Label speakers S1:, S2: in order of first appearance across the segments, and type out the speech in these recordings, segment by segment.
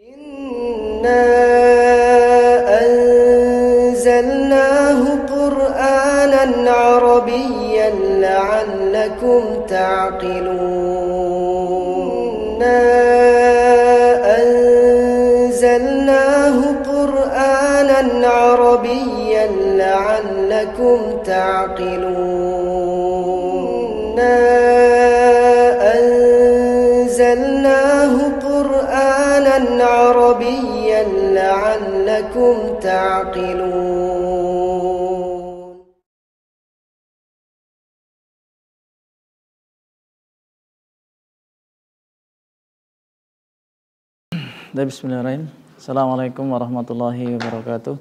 S1: Inna anzalnahu Qur'anan Arabiyyan la'allakum ta'qilun. Anzalnahu Qur'anan Arabiyyan la'allakum ta'qilun. Anzalnahu Qur'anan Arabiyyan la'allakum ta'qilun.
S2: Bismillahirrahmanirrahim. Assalamualaikum warahmatullahi wabarakatuh.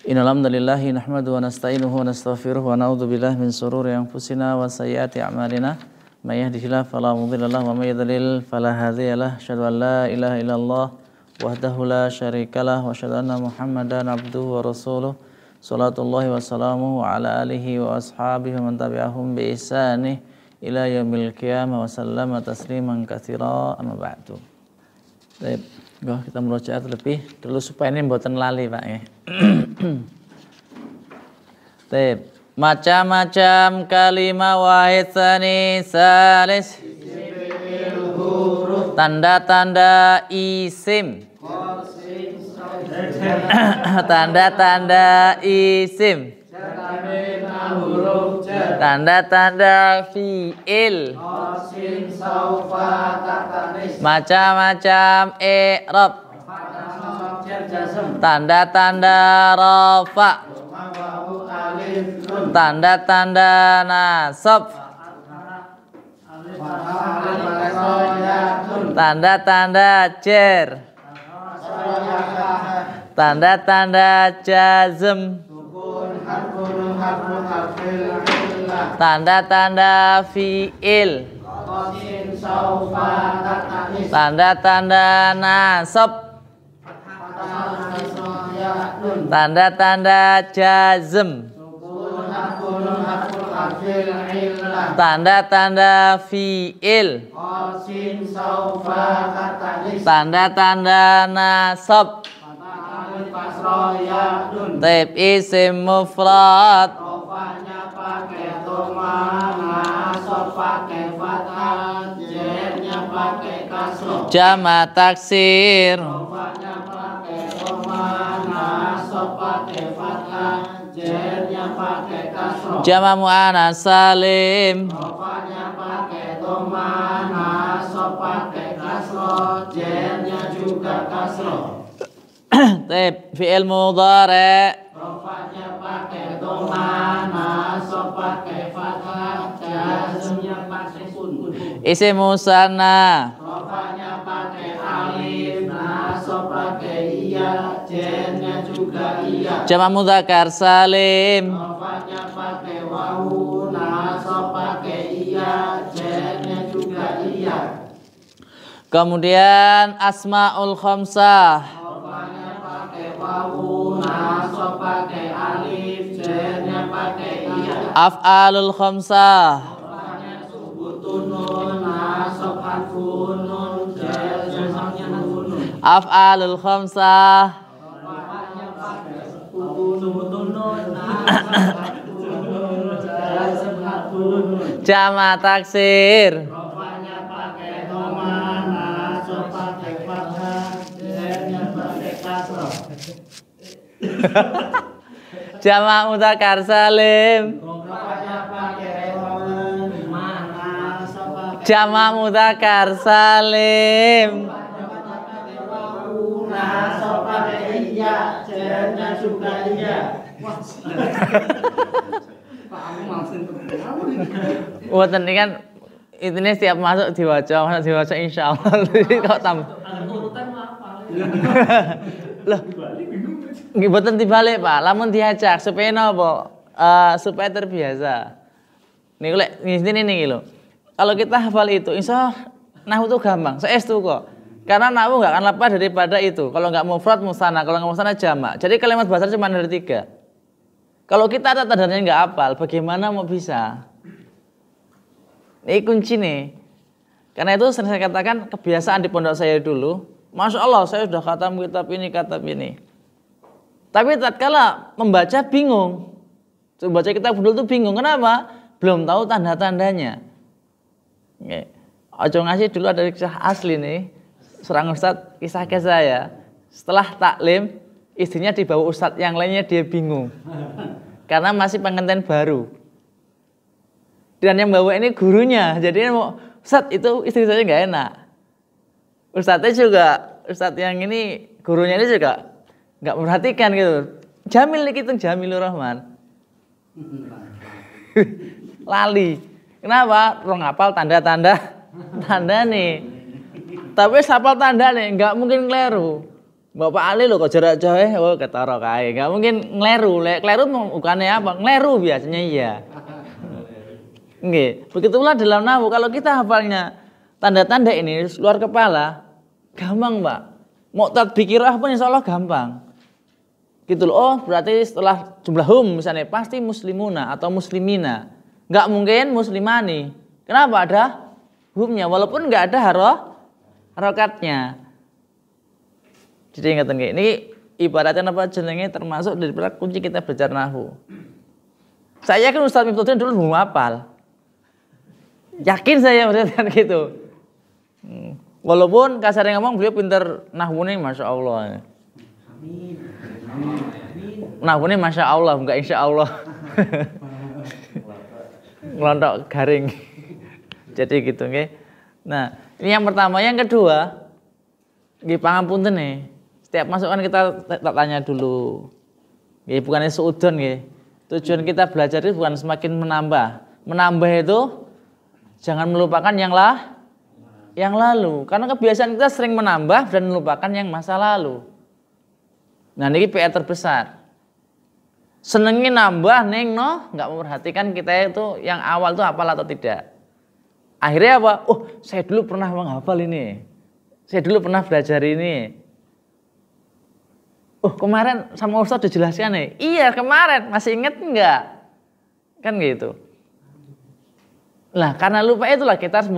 S2: Innal hamdalillahi nahmaduhu wa nasta'inuhu wa nastaghfiruh wa na'udzu billahi min shururi anfusina wa sayyiati a'malina. May yahdihillahu fala mudilla lahu wa may yudlil fala hadiya lahu. Asyhadu an la ilaha illallah wahdahu la syarikalah wa asyhadu anna Muhammadan abduhu wa rasuluh. Shalatullahi wa salamuhu ala alihi wa ashabihi wa man tabi'ahum bi ihsanih ila yaumil qiyamah wa sallama tasliman katsira amma ba'du. Baik, kita murojaah lebih dulu supaya ini mboten lali, Pak ya. Baik, macam-macam kalimah wahid tsani salis. Tanda-tanda isim. Tanda-tanda isim. Tanda-tanda fi'il. Macam-macam i'rab. Tanda-tanda rafa. Tanda-tanda nasab. Tanda-tanda jar. Tanda-tanda jazm. Tanda-tanda fi'il. Tanda-tanda nasab. Tanda-tanda jazm. Tanda-tanda fi'il. Tanda-tanda nasab. Taib isim mufrad. Jama taksir. Jama muannas salim. Taib fi'il mudhari. Isim musanna. Rofanya pakai alif, nasab pakai iya, jennya juga iya. Jamak mudzakkar salim. Rofanya pakai wawu, nasab pakai iya, jennya juga iya. Kemudian asmaul khamsah. Rofanya pakai wawu, nasab pakai alif, jennya pakai iya. Af'alul khamsah. Af'alul khamsah. Jama taksir. Jama mudzakkar salim. Jama mudzakkar salim. Buatan ini kan ini setiap masuk diwaca insya Allah. Kok tambah? Loh, buatan dibalik Pak. Lamun diajak supaya nopo, supaya terbiasa. Nih lek ini loh. Kalau kita hafal itu, insya Allah nahwu itu gampang. Seestu kok. Karena nahwu nggak akan lepas daripada itu. Kalau nggak mufrad musanna, kalau nggak musanna jamak. Jadi kalimat bahasa cuma ada 3. Kalau kita tanda-tandanya nggak hafal, bagaimana mau bisa? Ini kunci nih. Karena itu sering saya katakan kebiasaan di pondok saya dulu, Masya Allah saya sudah khatam kitab ini. Tapi tatkala membaca bingung. Baca kitab dulu tuh bingung. Kenapa? Belum tahu tanda-tandanya. Ojo ngasih dulu ada kisah asli nih. Seorang ustadz kisah saya. Setelah taklim, istrinya dibawa ustadz yang lainnya dia bingung. Karena masih pengantin baru. Dan yang bawa ini gurunya. Jadi mau Ustadz itu istri saya nggak enak. Ustadznya juga, Ustadz yang ini gurunya ini juga nggak memperhatikan gitu. Jamil nih kita Jamilur Rahman. Lali. Kenapa? Orang hafal tanda nih. Tapi hafal tanda nih, nggak mungkin keliru. Bapak Ali lo kok jarak jauh, ketara kae. Nggak mungkin ngeleru. Keliru bukannya apa? Ngeleru biasanya iya. Nggih, begitulah dalam nahwu. Kalau kita hafalnya tanda-tanda ini luar kepala, gampang, Pak. Mau tadbikirah pun insya Allah gampang. Gitu loh. Oh, berarti setelah jumlah hum misalnya pasti muslimuna atau muslimina. Nggak mungkin muslimani. Kenapa? Ada humnya walaupun nggak ada harokatnya. Jadi ingatkan ini ibaratnya apa jenenge termasuk dari kunci kita belajar nahwu. Saya kan Ustaz Miftudin dulu belum hafal. Yakin saya berdasarkan gitu. Walaupun kasarnya ngomong beliau pinter nahwunya Masya Allah. Nahwunya Masya Allah, enggak Insya Allah. Ngelontok garing. Jadi gitu nggih. Nah, ini yang pertama. Yang kedua, nggih pangapunten nih. Setiap masukan kita tanya dulu. Nggih bukannya seudon nggih. Tujuan kita belajar itu bukan semakin menambah. Menambah itu jangan melupakan yang lalu. Karena kebiasaan kita sering menambah dan melupakan yang masa lalu. Nah ini PR terbesar. Senengin nambah neng nggak memperhatikan kita itu yang awal itu hafal atau tidak. Akhirnya apa? Oh saya dulu pernah menghafal ini. Saya dulu pernah belajar ini. Oh kemarin sama Ustaz dijelaskan nih. Iya kemarin masih inget nggak? Kan gitu. Nah karena lupa itulah kita harus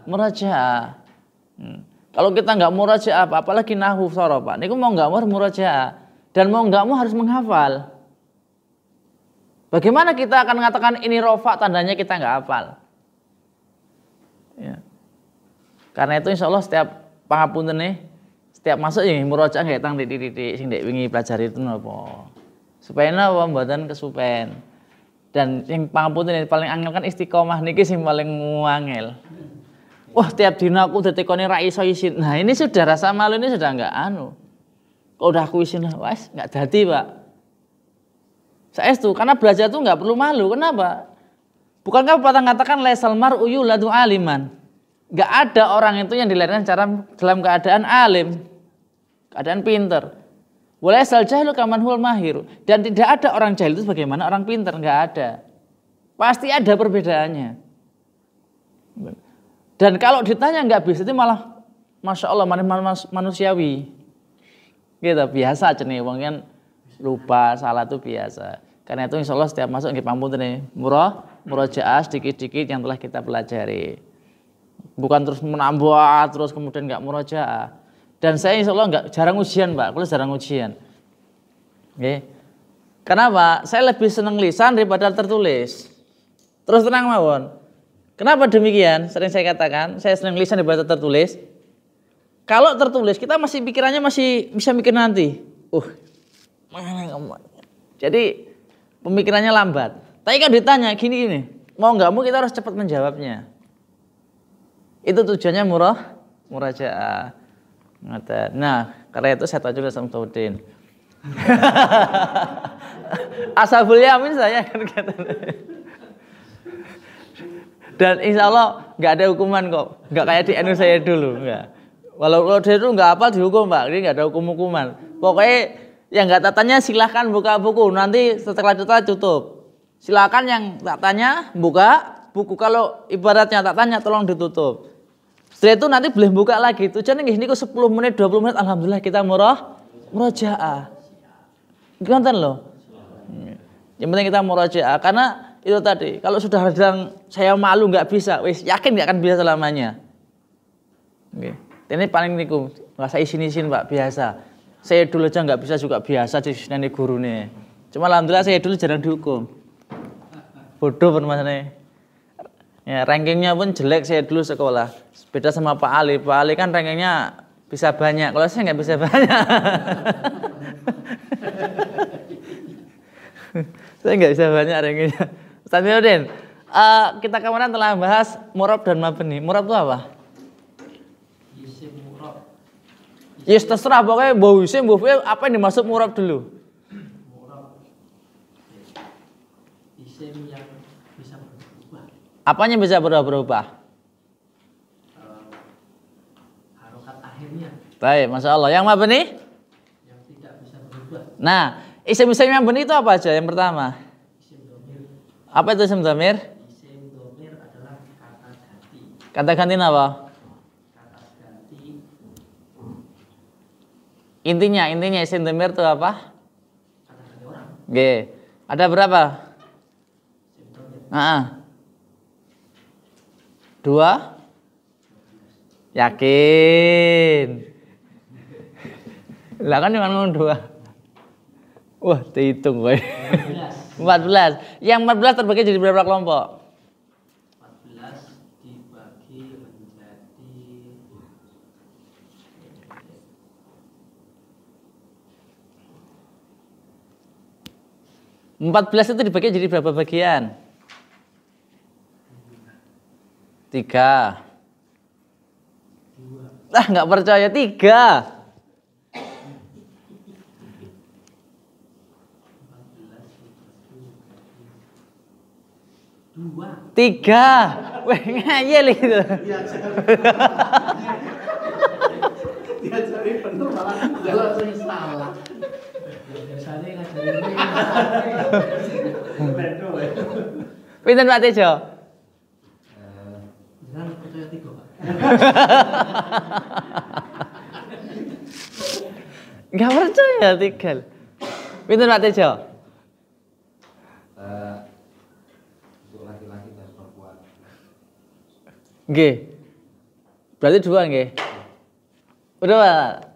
S2: murajaah. Kalau kita nggak murajaah apalagi nahwu sorof Pak. Niku mau nggak mau murajaah dan mau nggak mau harus menghafal. Bagaimana kita akan mengatakan ini rofa tandanya kita nggak hafal? Ya. Karena itu insya Allah setiap pangapunten nih, setiap masuk ya murajaah nggak tang titik-titik sing dek wingi pelajari itu napa. Supaya napa mboten kesupen. Dan yang pangapunten yang paling angel kan istiqomah niki sing paling angel. Wah, tiap dina aku detekone ra iso isin. Nah, ini sudah rasa malu ini sudah enggak Kok udah aku isin wes enggak dadi, Pak. Saestu karena belajar itu enggak perlu malu. Kenapa? Bukankah pepatah mengatakan laisal mar'u yuladu aliman. Enggak ada orang itu yang dilahirkan dalam keadaan alim. Keadaan pinter. Walaisal jahilu kaman huwal mahir. Dan tidak ada orang jahil itu bagaimana orang pintar, enggak ada. Pasti ada perbedaannya. Dan kalau ditanya enggak bisa itu malah Masya Allah manusiawi. Gitu biasa aja nih wong kan lupa salah itu biasa. Karena itu insya Allah setiap masuk nggih pamunten nih murajaah sedikit-sedikit yang telah kita pelajari. Bukan terus menambah terus kemudian enggak murajaah. Dan saya insya Allah jarang ujian Pak, kalau jarang ujian. Oke. Kenapa? Saya lebih senang lisan daripada tertulis. Terus tenang mawon. Kenapa demikian? Sering saya katakan, saya senang lisan daripada tertulis. Kalau tertulis kita masih pikirannya masih bisa mikir nanti. Jadi pemikirannya lambat. Tapi kan ditanya gini, mau nggak mau kita harus cepat menjawabnya. Itu tujuannya murajaah. Nah, karena itu saya tahu juga sama Taudin. Ashabul Yamin saya kan kata. Dan insya Allah nggak ada hukuman kok, nggak kayak di NU saya dulu, nggak. Kalau dia itu nggak apa dihukum Pak, ini nggak ada hukuman. Pokoknya yang nggak tatanya silahkan buka buku, nanti setelah itu tutup. Silakan yang tak tanya buka buku, kalau ibaratnya tak tanya tolong ditutup. Setelah itu nanti boleh buka lagi. Tujuannya ini kok 10 menit, 20 menit alhamdulillah kita murajaah. Gimana loh? Yang penting kita murajaah karena itu tadi. Kalau sudah bilang saya malu nggak bisa, wis yakin nggak akan bisa selamanya. Oke. Ini paling niku, nggak saya isin Pak biasa. Saya dulu aja nggak bisa juga biasa jadi nani guru nih. Cuma alhamdulillah saya dulu jarang dihukum. Bodoh permasalahannya. Ya, rankingnya pun jelek saya dulu sekolah. Beda sama Pak Ali. Pak Ali kan rankingnya bisa banyak. Kalau saya nggak bisa banyak. Saya nggak bisa banyak rankingnya. Ustaz Miudin, kita kemarin telah bahas murab dan mabni. Murab itu apa?
S3: Isim murab.
S2: Yes, terserah pokoknya bau isim, bau fi'il, apa yang dimaksud murab dulu?
S3: Murab. Isim yang bisa berubah.
S2: Apanya bisa berubah-ubah?
S3: Harokat akhirnya
S2: Baik, Masya Allah. Yang mabni?
S3: yang tidak bisa berubah.
S2: Nah, isim-isim yang mabni itu apa aja? Yang pertama.
S3: Isim domir.
S2: Apa itu isim dhamir?
S3: Isim domir adalah kata ganti.
S2: Kata ganti apa?
S3: Kata ganti
S2: Intinya isim dhamir itu apa?
S3: kata ganti orang.
S2: G. Ada berapa?
S3: Isim domir.
S2: Dua? Yakin? Lah kan cuma ngomong dua. Wah, dihitung gue. 14. Yang 14 terbagi jadi berapa kelompok?
S3: 14 dibagi menjadi
S2: 14 itu dibagi jadi berapa bagian? 3. Ah, nggak percaya 3. 3. Weh, ngayel itu.
S3: dia cari bener malah jalan sing salah. Biasanya ngajarin ini.
S2: Pinten Pak Tejo?
S3: Jangan percaya 3, Pak.
S2: Nggak percaya 3. Pinten Pak Tejo?
S4: Untuk laki-laki dan perempuan.
S2: Nggih. Berarti 2 nggih. Udah Pak?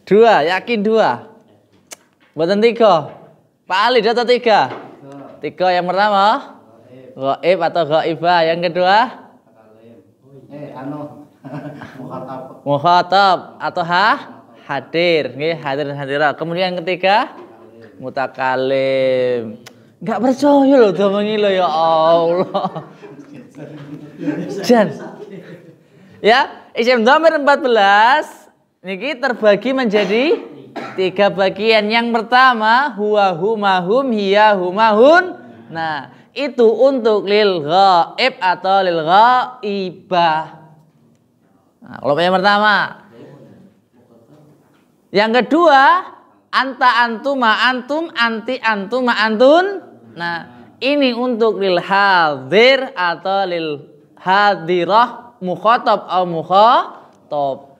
S2: 2, yakin 2. Mboten 3. Pak Ali data 3. 3 yang pertama ghaib atau ghaibah, yang kedua mukhatab atau hadir, nggih, hadir dan hadirah. Kemudian yang ketiga mutakalim. Enggak percaya loh domengi lo, ya Allah. Jan. Ya, isim dhamir 14 niki terbagi menjadi 3 bagian. Yang pertama huwa huma hum hiya huma hun. Nah, itu untuk lil ghaib atau lil ghaibah. Nah, kalau yang pertama. Yang kedua, anta antuma antum, anti antuma antun. Nah, ini untuk lil hadir atau lil hadirah, mukhatab atau mukhatabah.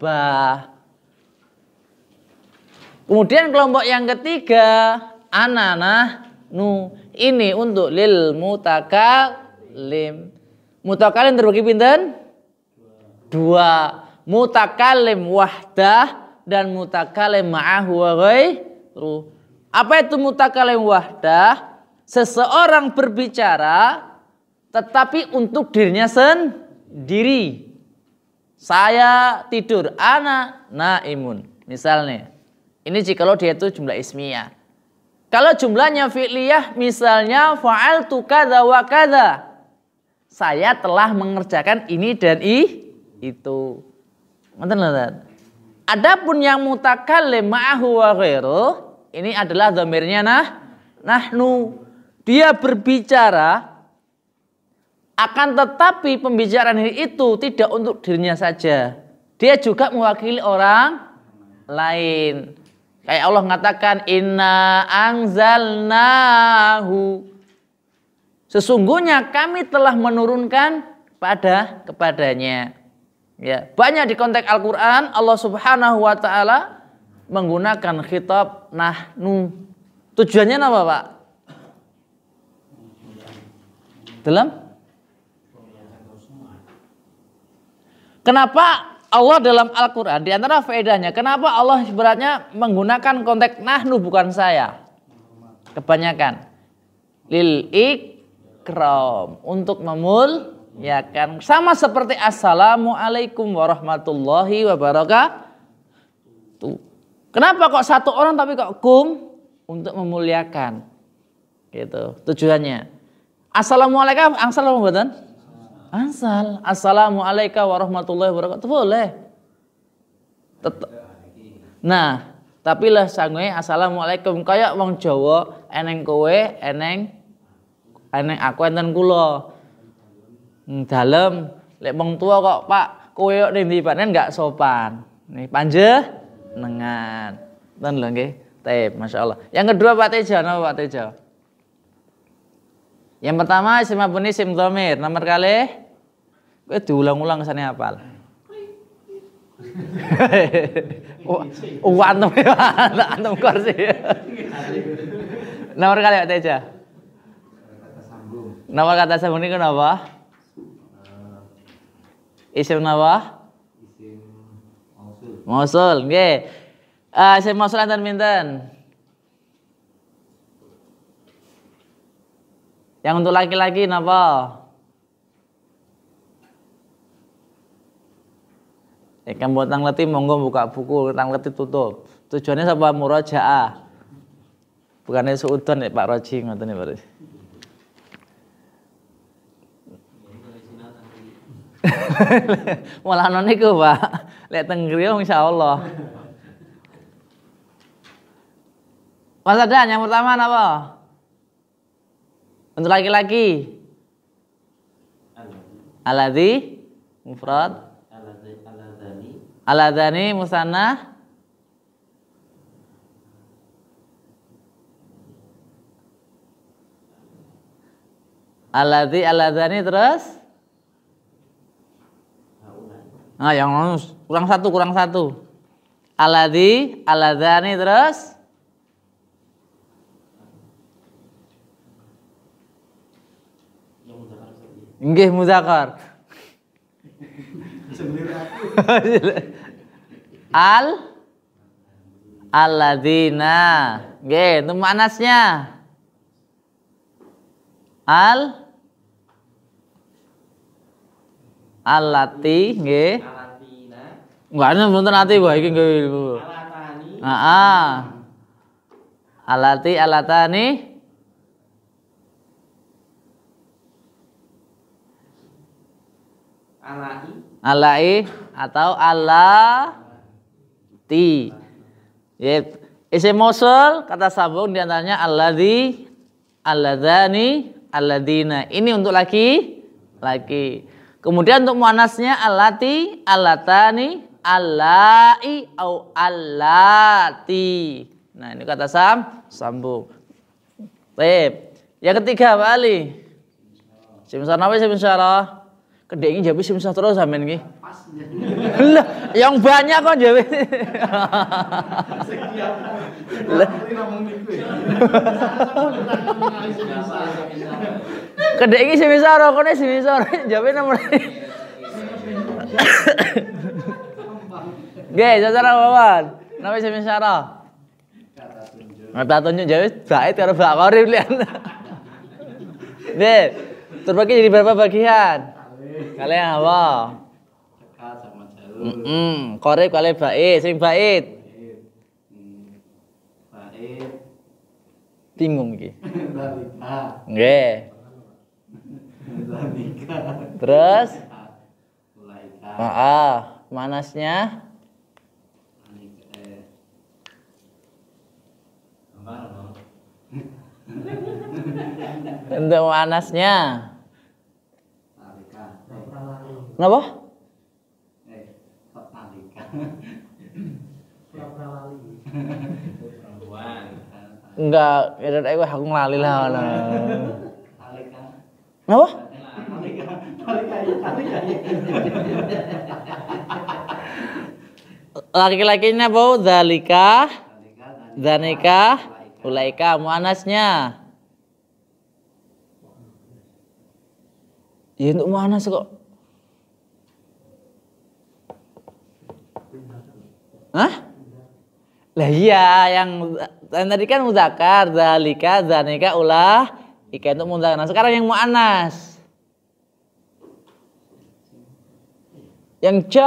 S2: Kemudian kelompok yang ketiga, ananah nu, ini untuk lil mutakalim. Mutakalim terbagi pinten? 2. Mutakalim wahdah dan mutakalim ma'ahu wa ghairu. Apa itu mutakalim wahdah? Seseorang berbicara tetapi untuk dirinya sendiri. Saya tidur, ana naimun. Misalnya, ini jikalau dia itu jumlah ismiyah. Kalau jumlahnya fi'liyah, misalnya fa'altu kadza wa kadza. Saya telah mengerjakan ini dan itu. Ngoten lho. Adapun yang mutakallim ma'ahu wa ghairu, ini adalah dhamirnya nahnu. Dia berbicara, akan tetapi pembicaraan itu tidak untuk dirinya saja. Dia juga mewakili orang lain. Kayak Allah mengatakan inna anzalnahu. Sesungguhnya kami telah menurunkan kepadanya. Ya, banyak di konteks Al-Qur'an Allah Subhanahu wa taala menggunakan khitab nahnu. Tujuannya apa, Pak? Dalam? Kenapa Allah dalam Al-Quran, di antara faedahnya, kenapa Allah sebenarnya menggunakan konteks nahnu bukan saya? Kebanyakan lil ikram, untuk memuliakan, sama seperti assalamualaikum warahmatullahi wabarakatuh. Kenapa kok satu orang tapi kok kum? Untuk memuliakan, gitu tujuannya. Assalamualaikum, angsal apa mboten? Ansal, assalamualaikum warahmatullahi wabarakatuh, boleh. Nah, tapi lah sangue assalamualaikum kayak wong Jawa, eneng kowe, eneng aku, enten kula. Dalem lek wong tua kok Pak, kowe kok ning ndi panen enggak sopan. Nih panjenengan. Ten lho nggih. Tep, masyaallah. Yang kedua Pak Teja, napa Pak Teja? Yang pertama isim mabni isim dhamir, nomor kali diulang-ulang kesane hafal. Antum kursi. Nomor kali Pak Teja. Nomor kata sambung ini kenapa? Isim napa?
S4: Isim mausul.
S2: Mausul, nggih. Isim mausul enten pinten? Yang untuk laki-laki napa? Ikan buat tang leti monggo buka buku, tang leti tutup. Tujuannya sapa murajaah. Bukannya suudon Pak Roji ngoten Pak Roji. Malah non niku Pak. Lek teng griya insyaallah. Mas Adan yang pertama napa? Untuk laki-laki. Aladzi mufrad. Aladani musanna. Aladzi aladani terus. Nah, yang kurang satu. Aladzi aladani terus. Nggih muzakkar. Alladzina. Nggih, itu manasnya. Allati nggih. Enggak ana wonten ati wae iki nggih. Alatani. Heeh. Alati alatani. Alai atau alati. Yep. Isim mausul kata sambung diantaranya alladzi, alladzani, alladina. Ini untuk laki. Kemudian untuk muannasnya allati, allatani, allai au allati. Nah, ini kata sambung. Baik. Yang ketiga Pak Ali. Sim sarana apa sim syarah? Kedek iki jawab sim terus sampean iki. Lah, yang banyak kok jawab. Kedek iki sim syarah, kene sim syarah jawab nomor. Nggih, secara wawan. Napa sim syarah? Kata tunjuk jawab bait karo Mbak Korib lian. Nggih, terbagi jadi berapa bagian? Kalian apa?
S3: Dekat sama jalur.
S2: Korib kali bait, sing bait.
S3: Bait.
S2: Bingung iki.
S3: Zalika.
S2: Nggih.
S3: Zalika.
S2: Terus?
S3: Ulaika.
S2: Manasnya? Untuk manasnya? Kenapa? Enggak, kira-kira aku ngelali lah. Kenapa? Laki-lakinya bau zalika, zanika, ulaika. Muannasnya Ya untuk muannas kok. Hah? Lah iya yang tadi kan muzakkar, zalika, zanika, ulah, ika untuk muzakkar. Nah, sekarang yang muannas. Yang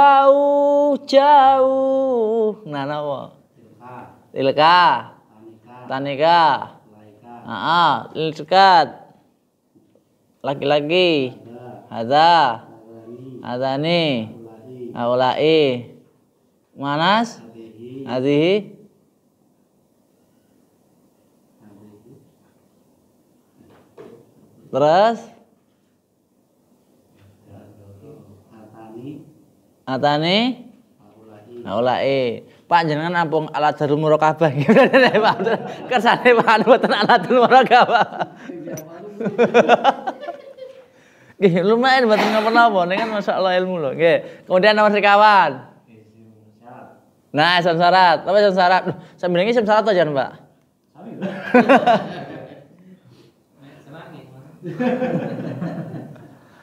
S2: jauh. Nah, napa? Tilka. Tanika. Dekat. Laki-laki. Hadza. Hadzani. Aulai. Muannas? Hadhihi. Terus Atani Aulai. Pak jenengan ampun alat darul murakabah. Kersane Pak mboten alat darul murakabah. Nggih, lumayan mboten napa-napa, ning kan masyaallah ilmu lho. Nggih. Kemudian nomor sekawan. Nah, isim syarat. Apa isim syarat? Loh, sambil isim syarat aja, Pak.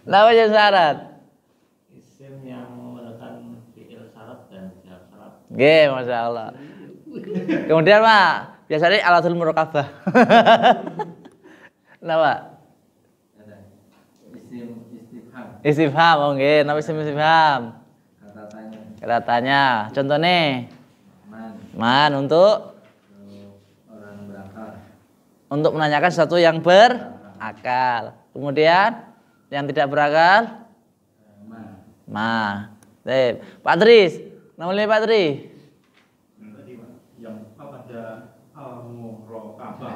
S2: Nah, isim syarat.
S4: Isim yang menggunakan fi'il syarat dan jawab syarat.
S2: Nggih, masyaallah. Kemudian, Pak, biasanya alatul murakabah. Nah, Pak.
S4: Ada isim istifham.
S2: Istifham, oh nggih, napa isim istifham?
S4: Kata tanya.
S2: Kata tanya. Contohnya, man untuk
S4: Orang berakal.
S2: untuk menanyakan sesuatu yang berakal. Kemudian yang tidak berakal, ma. Pak Tris, namanya Pak Tris.
S4: Yang pada al-muraqabah.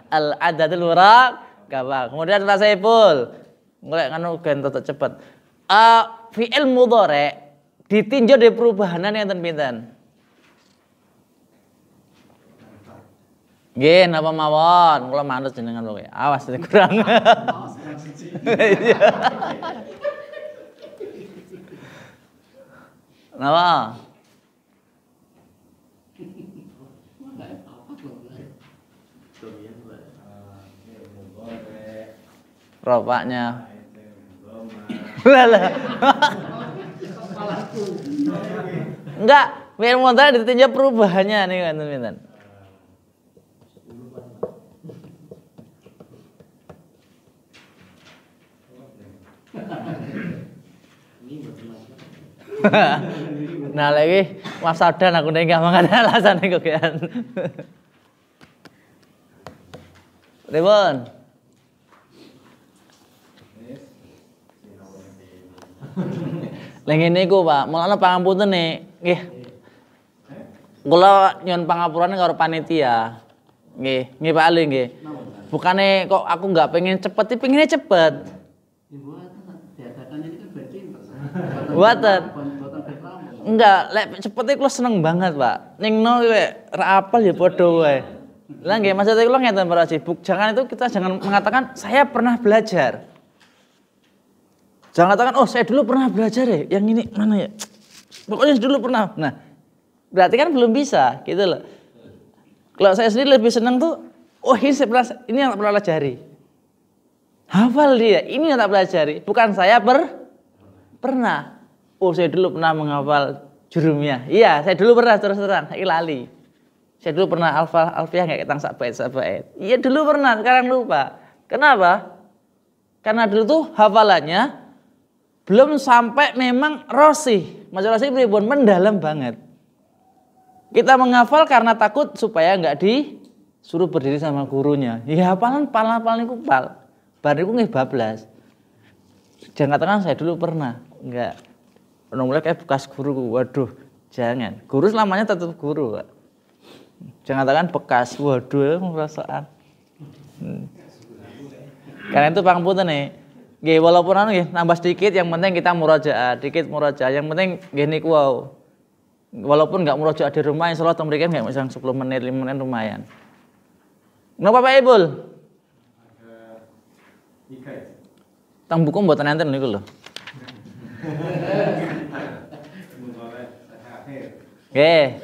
S2: Al-adatul muraqabah. Kemudian Pak Saiful, mulai nganu gen tetep cepet. Fi'il mudhari ditinjau dari perubahanan yang pinten. Nggih, napa mawon? Kula manut jenengan lho. Awas kurang. Napa? Ropaknya. Lah. Enggak, fi'il mudhari ditinjau perubahannya nih kan pinten. Nah lagi Mas Saudan aku nek gak mangan alasan kok kan. Ribon. Lah ngene iku Pak, mulane pangapunten nggih. Kula nyuwun pangapurane karo panitia. Nggih, nggih Pak Ali nggih. Bukane kok aku enggak pengen cepet, pengennya cepet. Buatan. Enggak, lek cepet kula seneng banget, Pak. Ning no lek ra apal ya padha wae. Lah nggih, maksud kula ngeten para sibuk. Jangan itu kita jangan mengatakan saya pernah belajar. Jangan katakan, oh saya dulu pernah belajar ya, yang ini mana ya? Pokoknya dulu pernah. Nah, berarti kan belum bisa, gitu loh. Kalau saya sendiri lebih senang tuh, oh ini yang tak pernah pelajari. Hafal dia, ini yang tak pelajari. Bukan saya pernah. Oh saya dulu pernah menghafal jurumiyah. Iya, saya dulu pernah terus terang, saya lali. Saya dulu pernah alfiah nggak ketang sak bait. Iya dulu pernah, sekarang lupa. Kenapa? Karena dulu tuh hafalannya belum sampai memang rosih. Masalah rosih pripun mendalam banget. Kita menghafal karena takut supaya nggak disuruh berdiri sama gurunya. Ya hafalan pal-pal niku pal. Bar niku nggih bablas. Jangan katakan saya dulu pernah. Enggak. Ono mulai kayak bekas guru. Waduh, jangan. Guru selamanya tetap guru, Pak. Jangan katakan bekas. Waduh, perasaan. Karena itu pangapunten nih. Nggih walaupun nggih nambah sedikit yang penting kita murojaah, dikit murojaah. Yang penting nggih niku wow. Walaupun enggak murojaah di rumah insyaallah teng mriki enggak misal 10 menit, 5 menit lumayan. Napa Pak Ibul?
S4: Ada 3.
S2: Tang buku mboten enten niku lho. Nggih.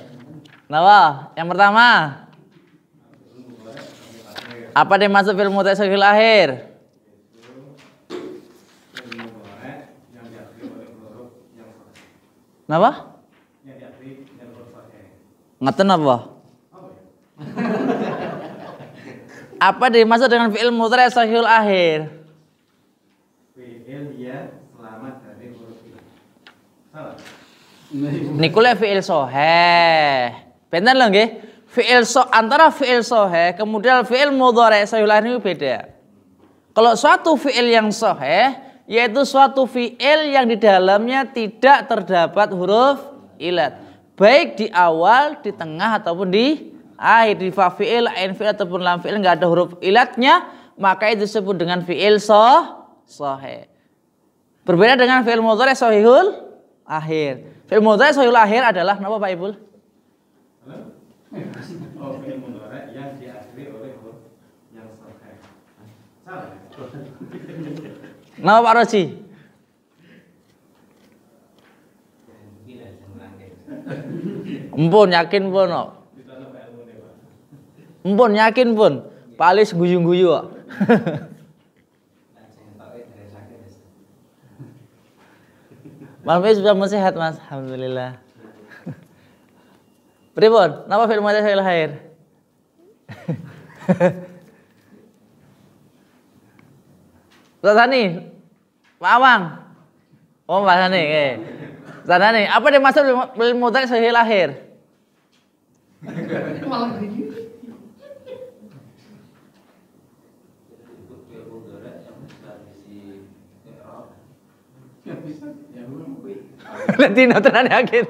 S2: Napa? Yang pertama. Apa yang masuk fil mutasil akhir? Napa? Ngeten apa? Apa dimaksud dengan fi'il mudhari' sahihul akhir?
S3: Fi'il yang selamat dari huruf ilah. Salah.
S2: Niku le fi'il sahih. Benten lho nggih. Antara fi'il sahih kemudian fi'il mudhari' sahihul akhir itu beda. Kalau suatu fi'il yang sahih yaitu suatu fi'il yang di dalamnya tidak terdapat huruf ilat. Baik di awal, di tengah ataupun di akhir. Di fa fi'il, ain fi'il ataupun lam fi'il enggak ada huruf ilatnya, maka itu disebut dengan fi'il sahih. Berbeda dengan fi'il mudhari' sahihul akhir. Fi'il mudhari' sahihul akhir adalah napa Pak Ibul?
S3: Oh, fi'il mudhari' yang diakhiri oleh huruf yang sahih. Salah.
S2: Napa Pak Roji? Empun yakin pun kok. Empun yakin pun. Palis guyu-guyu kok. Mas sudah sehat Mas, alhamdulillah. Pripun? Napa fi'il mudhari' sahihul akhir? Sani, Pak Awang. Oh, Pak Sani, oke. Sani, apa dimaksud fi'il mudhari' sahihul akhir? Latino tenan yakin.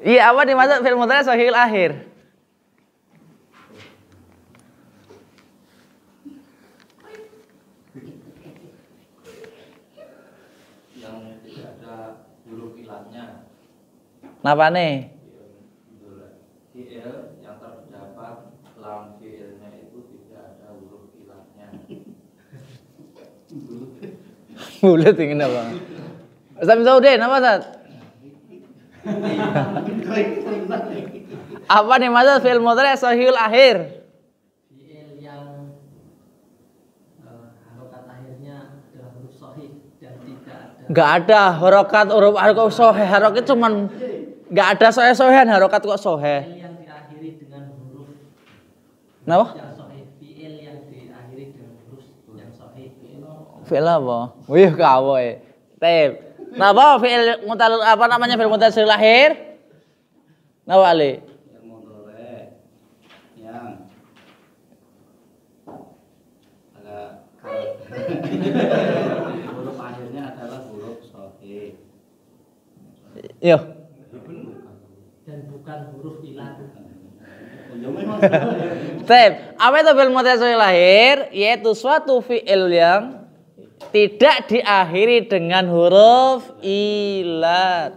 S2: Iya, apa dimaksud fi'il mudhari' sahihul akhir?
S4: Yang tidak ada huruf ilatnya.
S2: Napa nih?
S4: Fi'il yang terdapat lam fi'ilnya itu tidak ada huruf ilatnya.
S2: Bulet ingin apa? Ustaz Saudin, apa Ustaz? Apa nih maksud fi'il mudhari' sahihul akhir?
S5: Fi'il yang harokat akhirnya adalah huruf sahih dan tidak ada.
S2: Enggak ada harokat huruf sahih. Harokat cuman enggak ada sahih-sahihan, harokat kok sahih.
S5: Fi'il yang diakhiri dengan huruf
S2: Napa?
S5: yang sahih. Fi'il yang diakhiri dengan huruf yang sahih.
S2: Fi'il apa? Wih, kawoe. Tep. Napa fi'il mutal apa namanya fi'il mudhari' sahihul akhir? Napa Ali?
S3: Fi'il mudhari' yang ada huruf akhirnya adalah huruf sahih.
S2: Yo.
S5: Dan bukan huruf ilat.
S2: Tep. Apa itu fi'il mudhari' sahihul akhir? Yaitu suatu fi'il yang tidak diakhiri dengan huruf ilat.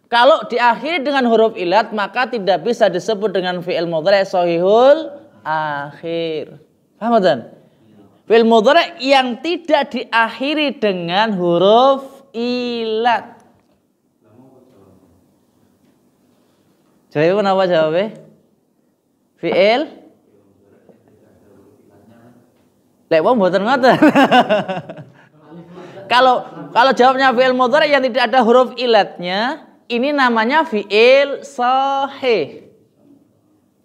S2: Kalau diakhiri dengan huruf ilat maka tidak bisa disebut dengan fi'il mudhari' sahihul akhir. Paham kan? Fi'il mudhari' yang tidak diakhiri dengan huruf ilat. Jawabnya apa jawabnya? Fi'il? Lek wong mboten ngoten. Kalau jawabnya fi'il mudhari' yang tidak ada huruf ilatnya, ini namanya fi'il sahih.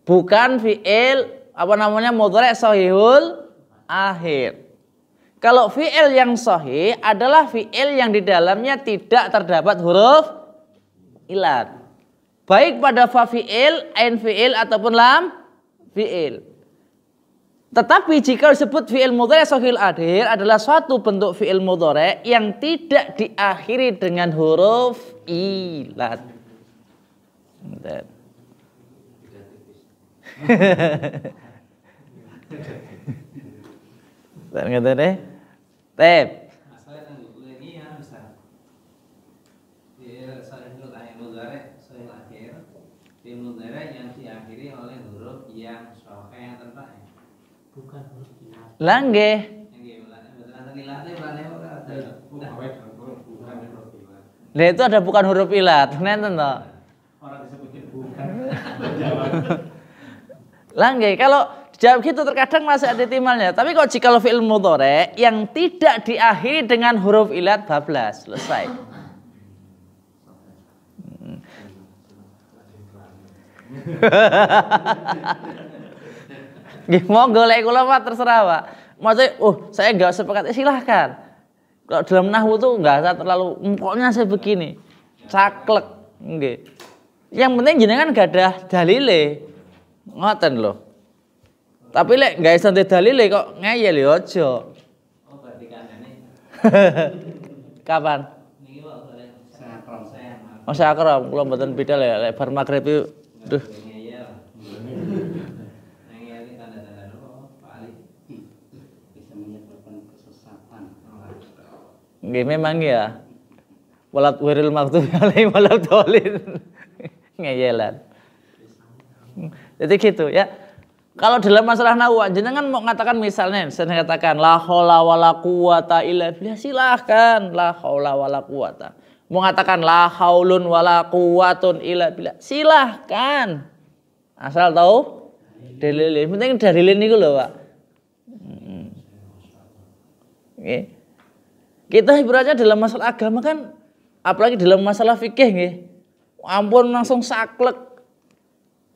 S2: Bukan fi'il apa namanya mudhari' sahihul akhir. Kalau fi'il yang sahih adalah fi'il yang di dalamnya tidak terdapat huruf ilat. Baik pada fa fi'il, ain fi'il ataupun lam fi'il. Tetapi jika disebut fi'il mudhari' sahihul akhir adalah suatu bentuk fi'il mudhari' yang tidak diakhiri dengan huruf ilat. Dan kata deh, tep.
S3: Masalah yang ini ya Ustaz. Fi'il sahihul akhir mudhari' sahihul akhir. Fi'il mudhari' yang diakhiri oleh huruf yang sahih tentak.
S5: Bukan huruf ilat.
S2: Lah nggih. Lah itu ada bukan huruf ilat, nenten to.
S3: Orang disebutnya bukan.
S2: Lah nggih, kalau dijawab gitu terkadang masih ada timalnya. Tapi kalau jika fi'il mudhari' yang tidak diakhiri dengan huruf ilat bablas, selesai. Nggih, monggo lek kula mah terserah, Pak. Maksudnya, saya enggak sepakat, silahkan. Kalau dalam nahwu tuh enggak usah terlalu pokoknya saya begini. Caklek, nggih. Yang penting jenengan gak ada dalile. Ngoten lho. Tapi lek enggak iso dalile kok ngeyel ya aja.
S3: Oh, berarti kanane.
S2: Kapan?
S3: Niki kok saya.
S2: Oh, saya akram, kula mboten bidal ya lek bar magrib itu. Duh.
S3: Ngeyel. Ngeyel iki tanda-tanda apa, Pak Ali?
S5: Bisa menyebabkan kesesatan.
S2: Nggih memang ya. Walat wiril maktub alaihim waladhdallin. Ngeyelan. Jadi gitu ya. Kalau dalam masalah nahwu jenengan mau mengatakan misalnya saya katakan la haula wala quwata illa billah, silahkan la haula wala quwata. Mau mengatakan la haulun wala quwatun illa billah, silahkan. Asal tahu dalil. Penting dalil niku lho, Pak. Nggih. Kita ibaratnya dalam masalah agama kan, apalagi dalam masalah fikih nggih. Ampun langsung saklek.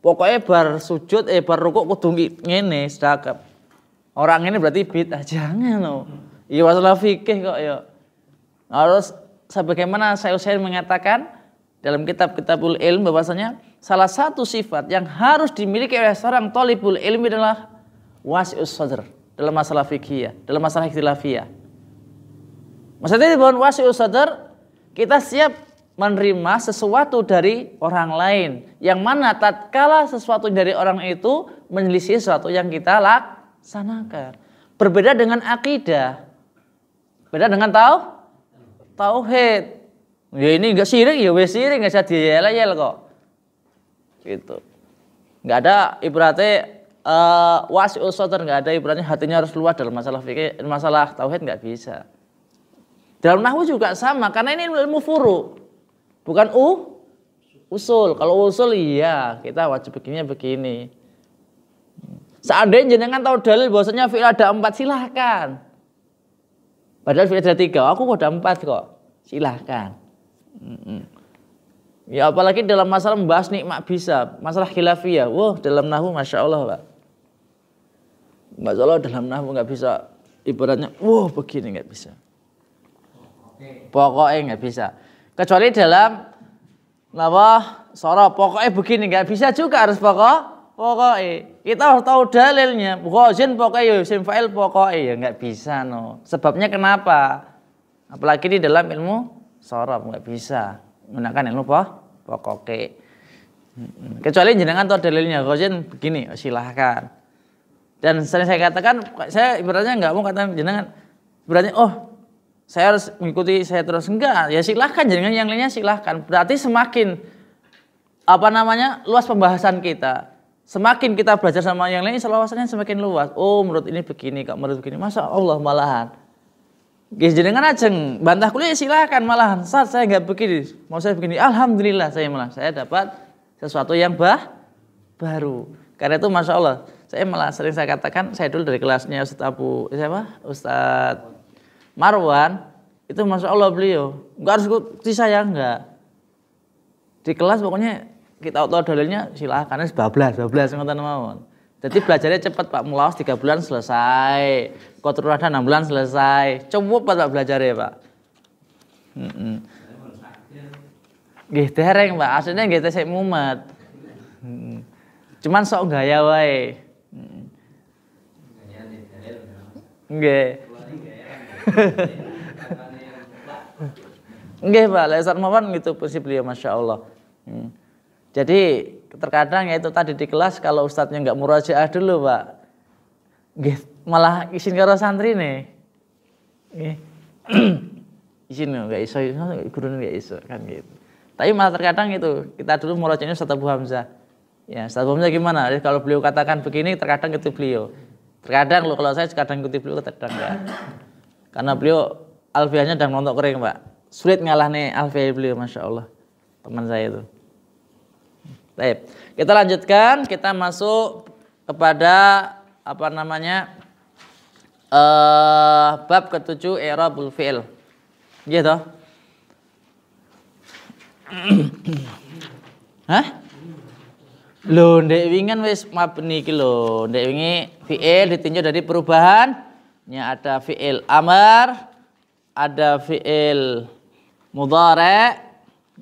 S2: Pokoknya bar sujud bar rukuk kudu ngene sedekap. Orang ini berarti bid'ah, jangan loh. Iya masalah fikih kok ya. Harus sebagaimana saya mengatakan dalam kitab-kitabul ilm bahwasanya salah satu sifat yang harus dimiliki oleh seorang thalibul ilmi adalah wasi'us sadr dalam masalah fikih, dalam masalah ikhtilafiyah. Maksudnya di bawah wasi'us sadr kita siap menerima sesuatu dari orang lain yang mana tatkala sesuatu dari orang itu menyelisih sesuatu yang kita laksanakan. Berbeda dengan akidah. Beda dengan tauhid. Ya ini enggak syirik, ya wis syirik, enggak usah diyel-yel kok. Gitu. Enggak ada ibaratnya wasi'us sadr, enggak ada ibaratnya hatinya harus luas dalam masalah fikih, masalah tauhid enggak bisa. Dalam nahwu juga sama karena ini ilmu furu. Bukan usul. Kalau usul iya, kita wajib begini. Seandainya jenengan tahu dalil bahwasanya fi'il ada 4, silahkan. Padahal fi'il ada 3, aku kok ada 4 kok. Silahkan. Ya apalagi dalam masalah membahas nikmat bisa, masalah khilafiyah. Wah, dalam nahwu Masya Allah, Pak. Masalah dalam nahwu nggak bisa ibaratnya, wah begini nggak bisa. Pokoknya nggak bisa. Kecuali dalam sorof, pokoknya begini nggak bisa juga, harus pokoknya. Kita harus tahu dalilnya. Ghazin pokoknya, isim fa'il pokoknya ya nggak bisa no. Sebabnya kenapa? Apalagi di dalam ilmu sorof nggak bisa menggunakan ilmu pokoknya. Kecuali jenengan tahu dalilnya, ghazin begini, silahkan. Dan sering saya katakan, saya ibaratnya nggak mau katakan jenengan, ibaratnya saya harus mengikuti saya terus, enggak, ya silahkan, jangan yang lainnya silahkan. Berarti semakin luas pembahasan kita, semakin kita belajar sama yang lain, wawasannya semakin luas. Oh menurut ini begini, kak menurut begini, Masya Allah malahan. Jangan aja bantah kuliah, silahkan malahan. Saat saya nggak begini, mau saya begini, alhamdulillah saya dapat sesuatu yang baru. Karena itu Masya Allah, saya malah sering saya katakan, saya dulu dari kelasnya Ustadz Marwan, itu Masya Allah beliau nggak harus ikuti saya, enggak. Di kelas pokoknya kita tahu dalilnya silahkan, 12 ngoten mawon. Jadi belajarnya cepat Pak, mulawas 3 bulan selesai, Qatrul Adhan 6 bulan selesai, cukup Pak belajarnya Pak. Nggih dereng Pak, aslinya nggih tesih mumet. Cuman sok gaya wae. Nggih. Nggih Pak, Ustaz Mawan gitu prinsip beliau Masya Allah. Jadi terkadang ya itu tadi di kelas kalau ustadznya nggak murajaah dulu Pak, nggih malah izin karo santri nih. Nggih. Izin nggak iso, gurune nggak iso kan gitu. Tapi malah terkadang itu kita dulu murajaahnya Ustaz Abu Hamzah. Ya, Ustaz Abu Hamzah gimana? Jadi kalau beliau katakan begini terkadang itu beliau. Terkadang loh kalau saya kadang ikuti beliau, terkadang enggak. Karena beliau alfiahnya dan nontok kering Pak. Sulit ngalah nih alfiah beliau Masya Allah. Teman saya itu. Baik, kita lanjutkan, kita masuk kepada bab ke-7 i'rabul fi'il. Gitu. Hah? Lho, ndek wingi wis mabni iki lho. Ndek wingi fi'il ditinjau dari perubahannya, ada fi'il amar, ada fi'il mudhari',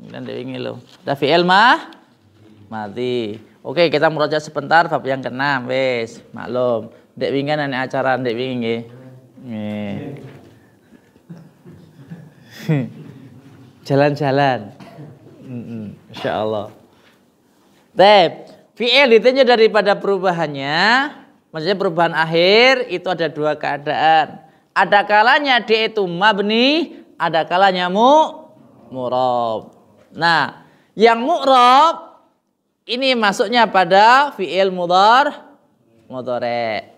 S2: dan ndek wingi lho. Ada fi'il madhi. Oke, kita murojaah sebentar bab yang ke-6 wis, maklum. Ndek wingi ana acara ndek wingi nggih. Nggih. Jalan-jalan. Insyaallah. Fi'il ditinjau daripada perubahannya, maksudnya perubahan akhir itu ada dua keadaan. Ada kalanya dia itu mabni, ada kalanya mu'rab. Nah, yang mu'rab ini masuknya pada fi'il mudhari'.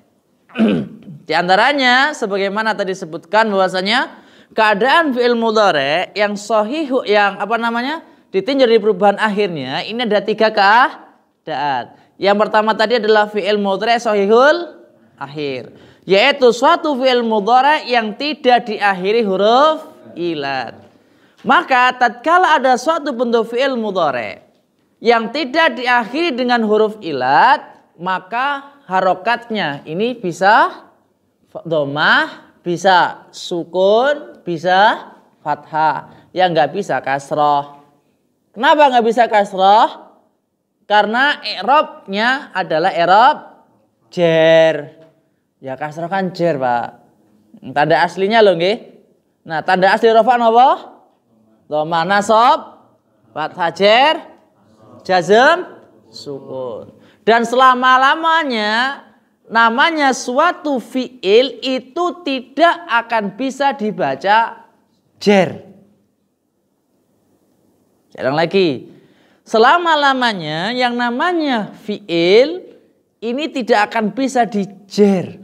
S2: Di antaranya sebagaimana tadi disebutkan bahwasanya keadaan fi'il mudhari' yang sahih, yang ditinjau dari perubahan akhirnya, ini ada tiga keadaan. Yang pertama tadi adalah fi'il mudhari' sahihul akhir, yaitu suatu fi'il mudhari' yang tidak diakhiri huruf ilat. Maka tatkala ada suatu bentuk fi'il mudhari' yang tidak diakhiri dengan huruf ilat, maka harokatnya ini bisa dhammah, bisa sukun, bisa fathah, yang nggak bisa kasroh. Kenapa nggak bisa kasroh? Karena i'rabnya adalah i'rab jer. Ya kasroh kan jer, Pak. Tanda aslinya loh nggih. Nah, tanda asli rafa napa? Dhamma, nasab, fathah, jer, jazm, sukun. Dan selama-lamanya namanya suatu fi'il itu tidak akan bisa dibaca jer. Jarang lagi. Selama-lamanya yang namanya fi'il ini tidak akan bisa dijer.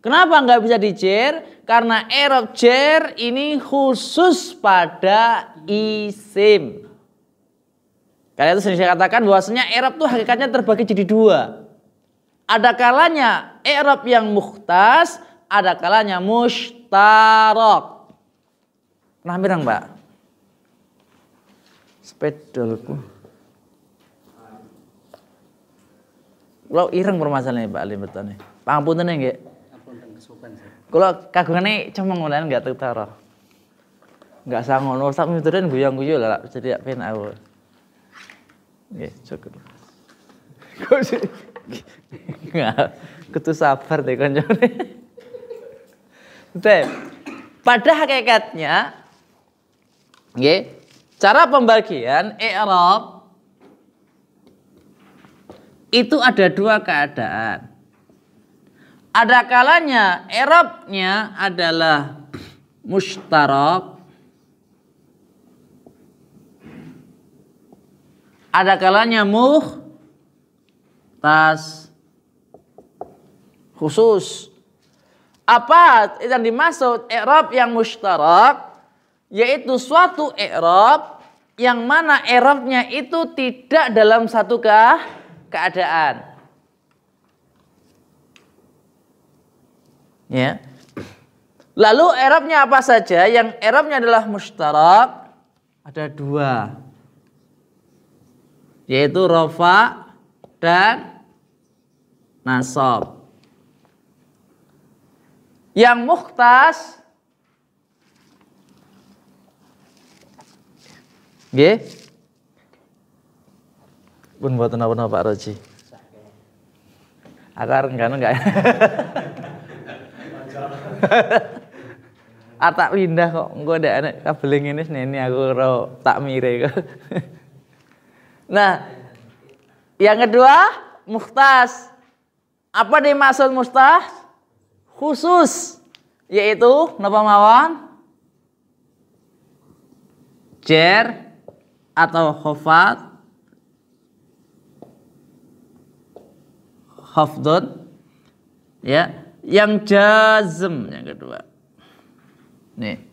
S2: Kenapa nggak bisa dijer? Karena i'rab jer ini khusus pada isim. Karena itu sering saya katakan bahwasanya i'rab itu hakikatnya terbagi jadi dua. Ada kalanya i'rab yang mukhtas, ada kalanya mushtarak. Nah, mirang, Mbak. Sepedolku. Kalau ireng permasalahannya Pak Alim betone. Pangapunten nggih. Apunten kesupen saya. Kalau kagungane cemeng ngono enggak tetara. Enggak sangono sak mituren guyang-guyu lah jadi pen aku. Nggih, cukup. Kok sih? Kudu sabar deh kancane. Pada hakikatnya nggih, cara pembagian i'rab itu ada dua keadaan. Ada kalanya i'rabnya adalah mushtarak. Ada kalanya mukhtas, khusus. Apa yang dimaksud i'rab yang mushtarak? Yaitu suatu i'rab yang mana i'rabnya itu tidak dalam satu keadaan. Ya. Lalu i'rabnya apa saja? Yang i'rabnya adalah mushtarak ada dua, yaitu rafa dan nasab. Yang mukhtas nggih pun buatan apa Pak Roji. Akar enggak. Tak pindah kok, engko ndak ana kabeling ini seneni aku ora tak mire kok. Nah, yang kedua mukhtas. Apa dimaksud mukhtas? Khusus, yaitu napa mawon? Jer atau khafdun, ya, yang jazm yang kedua. Nih,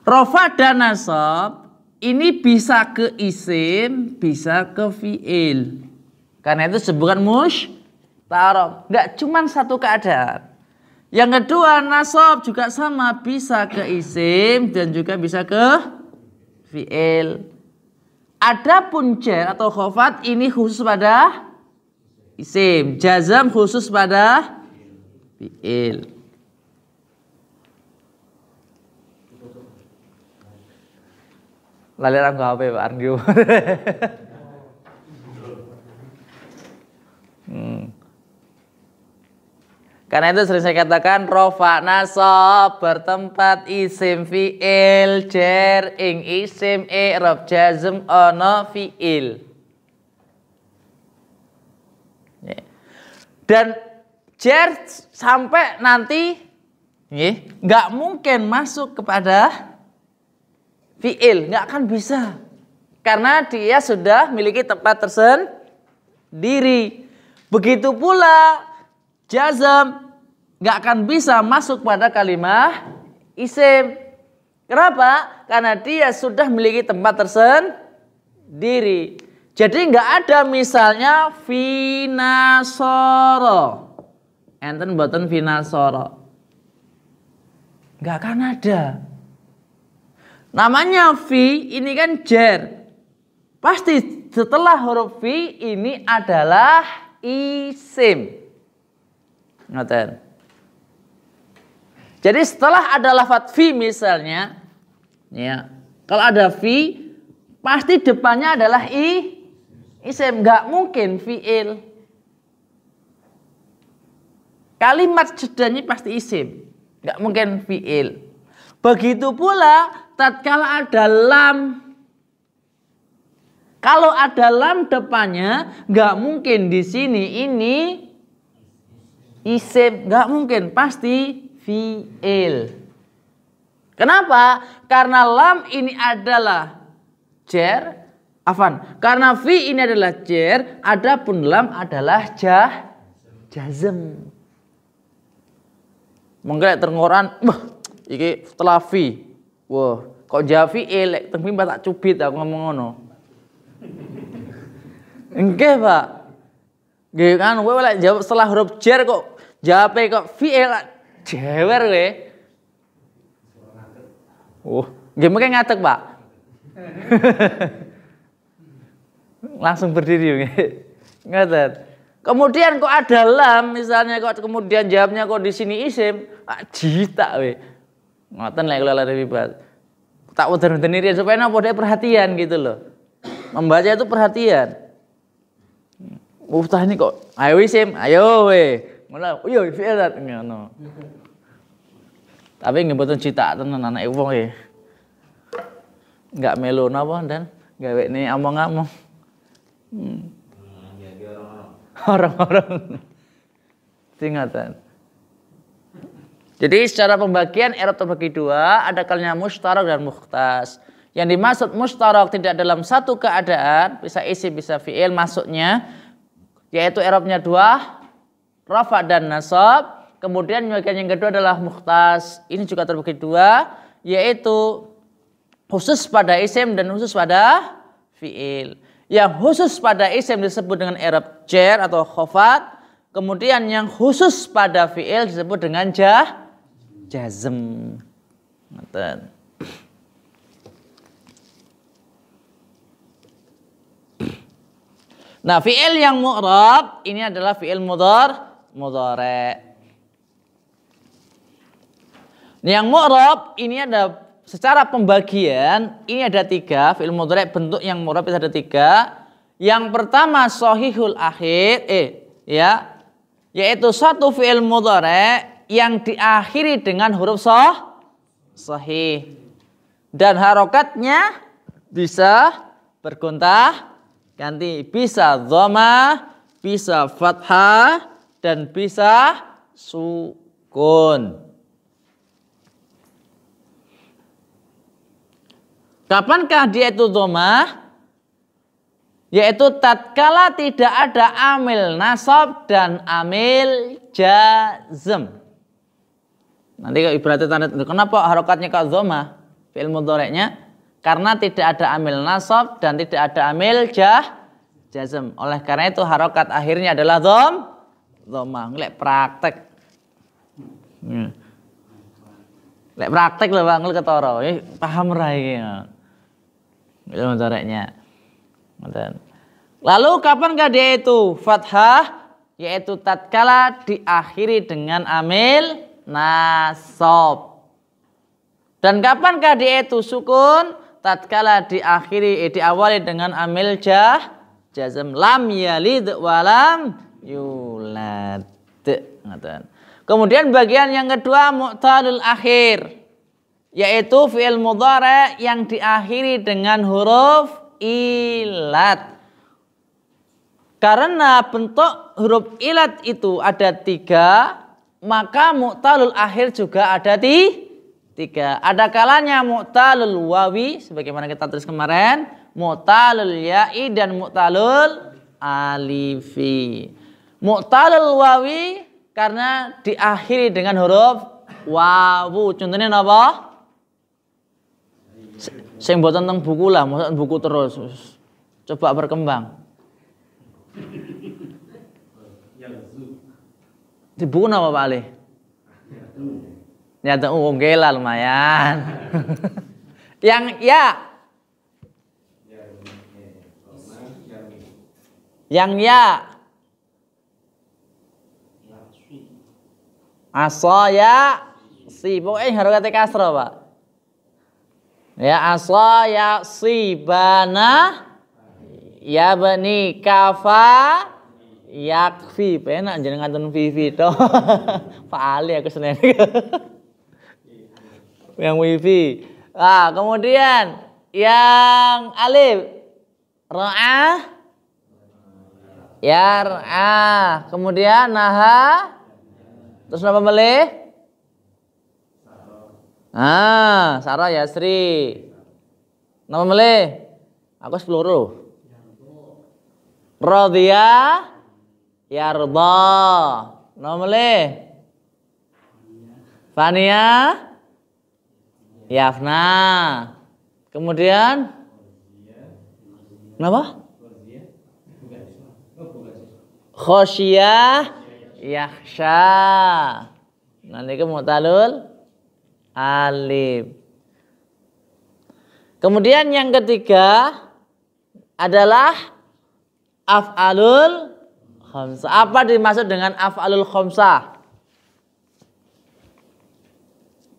S2: rafa dan nasab ini bisa ke isim, bisa ke fi'il. Karena itu sebutan mushtarak, nggak cuma satu keadaan. Yang kedua nasab juga sama, bisa ke isim dan juga bisa ke fi'il. Adapun jar atau khafat ini khusus pada isim, jazam khusus pada fi'il. Lali orang HP Pak Argyo. Karena itu sering saya katakan rofa nasab bertempat isim fi'il jar ing isim i'rab jazm ana fi'il. Dan jar sampai nanti nggak mungkin masuk kepada fi'il, nggak akan bisa. Karena dia sudah memiliki tempat tersendiri. Begitu pula jazam nggak akan bisa masuk pada kalimat isim. Kenapa? Karena dia sudah memiliki tempat tersendiri. Jadi nggak ada misalnya finasoro. Enten boten finasoro. Nggak akan ada. Namanya fi ini kan jar. Pasti setelah huruf fi ini adalah isim. Ngoten. Jadi setelah ada lafadz fi misalnya, ya, kalau ada fi pasti depannya adalah isim, nggak mungkin fi'il. Kalimat jedanya pasti isim, nggak mungkin fi'il. Begitu pula tatkala ada lam. Kalau ada lam depannya, nggak mungkin di sini ini isim, nggak mungkin, pasti fi'il. Kenapa? Karena lam ini adalah jar, karena fi ini adalah jar, adapun lam adalah jazm. Menggelek terngoran, iki setelah fi. Wah, kok fi'il, teng pimpa tak cubit aku ngomong ngono. Nggih, Pak. Nggih kan kowe lek jawab setelah huruf jar kok jawabe kok fi'il jewer kowe. Oh, nggih mengke ngadeg, Pak. Langsung berdiri nggih. Ngoten. Kemudian kok ada lam misalnya kok kemudian jawabnya kok di sini isim, jitak kowe. Ngoten lek kula lari bibas. Tak udan-udan diri supaya napa dhek perhatian gitu loh. Membaca itu perhatian. Ini kok ayo isim, ayo we. Ngono, yo fi'il ngono. Tapi nggih mboten citak tenan anake wong e. Enggak melu napa dan gawene omong-omong. Orang-orang. Tingatan. Jadi secara pembagian i'rab terbagi dua, ada kalimat mustarak dan mukhtas. Yang dimaksud mustarak tidak dalam satu keadaan, bisa isim bisa fi'il masuknya, yaitu i'rabnya dua, rafa dan nasab. Kemudian bagian yang kedua adalah mukhtas. Ini juga terbagi dua, yaitu khusus pada isim dan khusus pada fi'il. Yang khusus pada isim disebut dengan i'rab jar atau khafat. Kemudian yang khusus pada fi'il disebut dengan jazm. Nah, fi'il yang mu'rab ini adalah fi'il mudhari'. Yang mu'rab ini ada secara pembagian, ini ada tiga fi'il mudhari' bentuk yang mu'rab itu ada tiga. Yang pertama shahihul akhir, yaitu satu fi'il mudhari' yang diakhiri dengan huruf sahih dan harokatnya bisa bergonta-ganti, bisa dhamma, bisa fathah dan bisa sukun. Kapankah dia itu dhamma? Yaitu tatkala tidak ada amil nasab dan amil jazm. Nanti ibaratnya tanda, kenapa harokatnya ke dhamma fi'il mudhari'nya? Karena tidak ada amil nasab dan tidak ada amil jazm. Oleh karena itu harokat akhirnya adalah dhamma. Lek praktek. Lek praktek lho Bang, ketara. Paham ra iki. Fi'il mudhari'nya. Lalu kapankah dia itu fathah? Yaitu tatkala diakhiri dengan amil nasab. Dan kapankah dia itu sukun? Tatkala diawali dengan amil jazm, lam yalid walam yulad. Kemudian bagian yang kedua mu'talul akhir, yaitu fi'il mudhari yang diakhiri dengan huruf ilat. Karena bentuk huruf ilat itu ada 3, maka mu'talul akhir juga ada 3. Ada kalanya mu'talul wawi sebagaimana kita tulis kemarin, mu'talul ya'i dan mu'talul alifi. Mu'talul wawi karena diakhiri dengan huruf wawu. Contohnya apa? Sing mboten teng buku lah, mosok buku terus. Coba berkembang. Di buku apa Pak Ali? Ya tuh oke lah lumayan. Yang ya. Yang ya. Asaya si. Pokoknya harokatnya kasroh Pak. Ya asaya si bana ya bani kafa yakfi. Penak jeneng ngantun Vivi to. Pak Ali aku seneng. Yang wifi. Ah, kemudian yang alif ra'ah ya ra'ah. Kemudian naha. Terus apa melih? Ah, Sarah Yasri. Nama melih? Aku sepuluh. Radhiya yarda. Nama melih? Fania Yafna. Kemudian kenapa? Khosyiyah yakhsha. Nanti ke mu'talul alif. Kemudian yang ketiga adalah af'alul khamsah. Apa dimaksud dengan af'alul khamsah?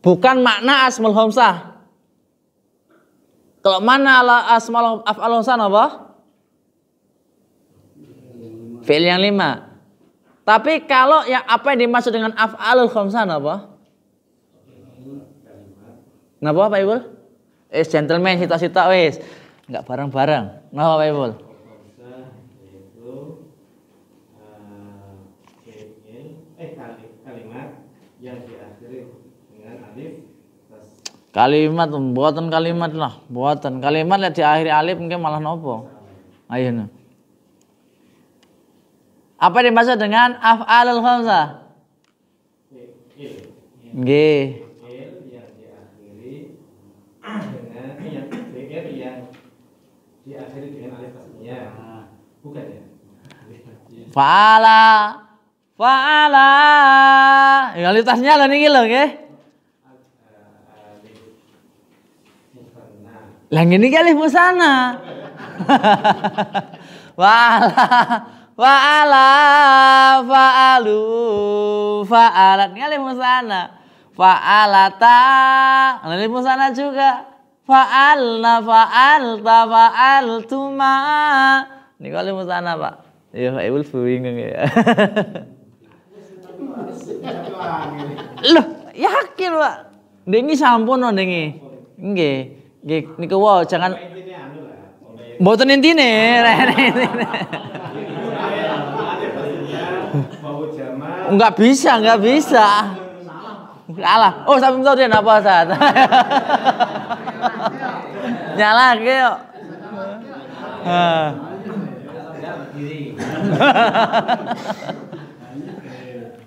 S2: Bukan makna asmul khamsah. Kalau mana asmul af'alul khamsah apa? Fi'il yang 5. Tapi kalau yang apa yang dimaksud dengan af'alul khamsah apa? Napa Pak Ibul? Gentleman sita-sita wis. Enggak bareng-bareng. Napa Pak Ibul?
S3: Kalimat yang diakhiri dengan alif.
S2: Kalimat mboten kalimat lah, mboten. Kalimat lek diakhiri alif mungkin malah nopo. Ayo. Apa yang dimaksud dengan af'alul khamsah? Nggih.
S3: Yang diakhiri dengan yang diakhiri dengan alif tasniah. Bukan ya?
S2: Fa'ala. Ya alif tasniah lho niki lho nggih. Lah ngene iki alif musana. Fa'ala fa'alu fa'alat ini alif musana. Fa'alata alif musana juga. Fa'alna fa'alta fa'altuma. Ini alif musana Pak. Ya Pak Ibul bingung ya. Loh, yakin Pak. Niki sampun niki. Nggih. Nggih niku wae jangan mboten intine. Enggak bisa. Salah. Oh, sampai tahu dia apa saat. Nyala ke yuk.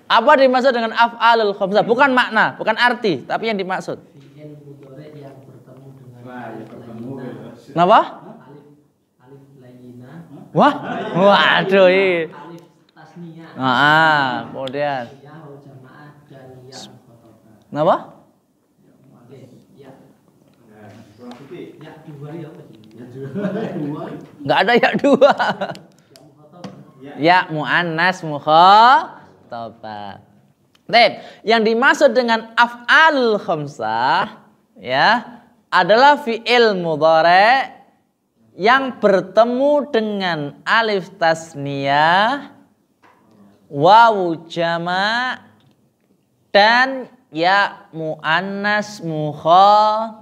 S2: Apa dimaksud dengan af'alul khamsah? Bukan makna, bukan arti, tapi yang dimaksud. Kenapa? Wah, waduh ini. Kemudian. Kenapa? Enggak ada ya dua. Ya muannas mukhatabah. Baik, yang dimaksud dengan af'alul khamsah ya adalah fi'il mudhari' yang bertemu dengan alif tasniyah, wawu jama' dan ya muannas mukhatabah.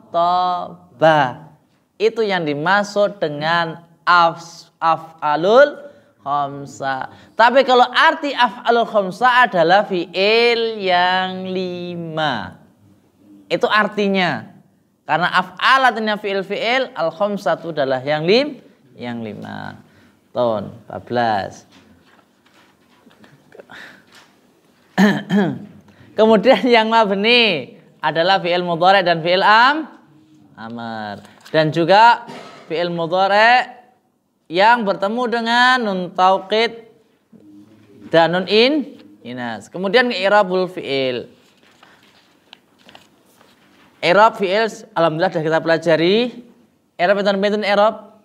S2: Itu yang dimaksud dengan af'alul khamsah. Tapi kalau arti af'alul khamsah adalah fi'il yang 5. Itu artinya. Karena af'al artinya fi'il, al khamsah itu adalah yang 5. Ton 14. Kemudian yang mabni adalah fi'il mudhari' dan fi'il amr. Dan juga fi'il mudhari' yang bertemu dengan nun taukid dan nun inas. Kemudian i'rabul fi'il. I'rab fi'il alhamdulillah sudah kita pelajari. I'rab itu i'rab.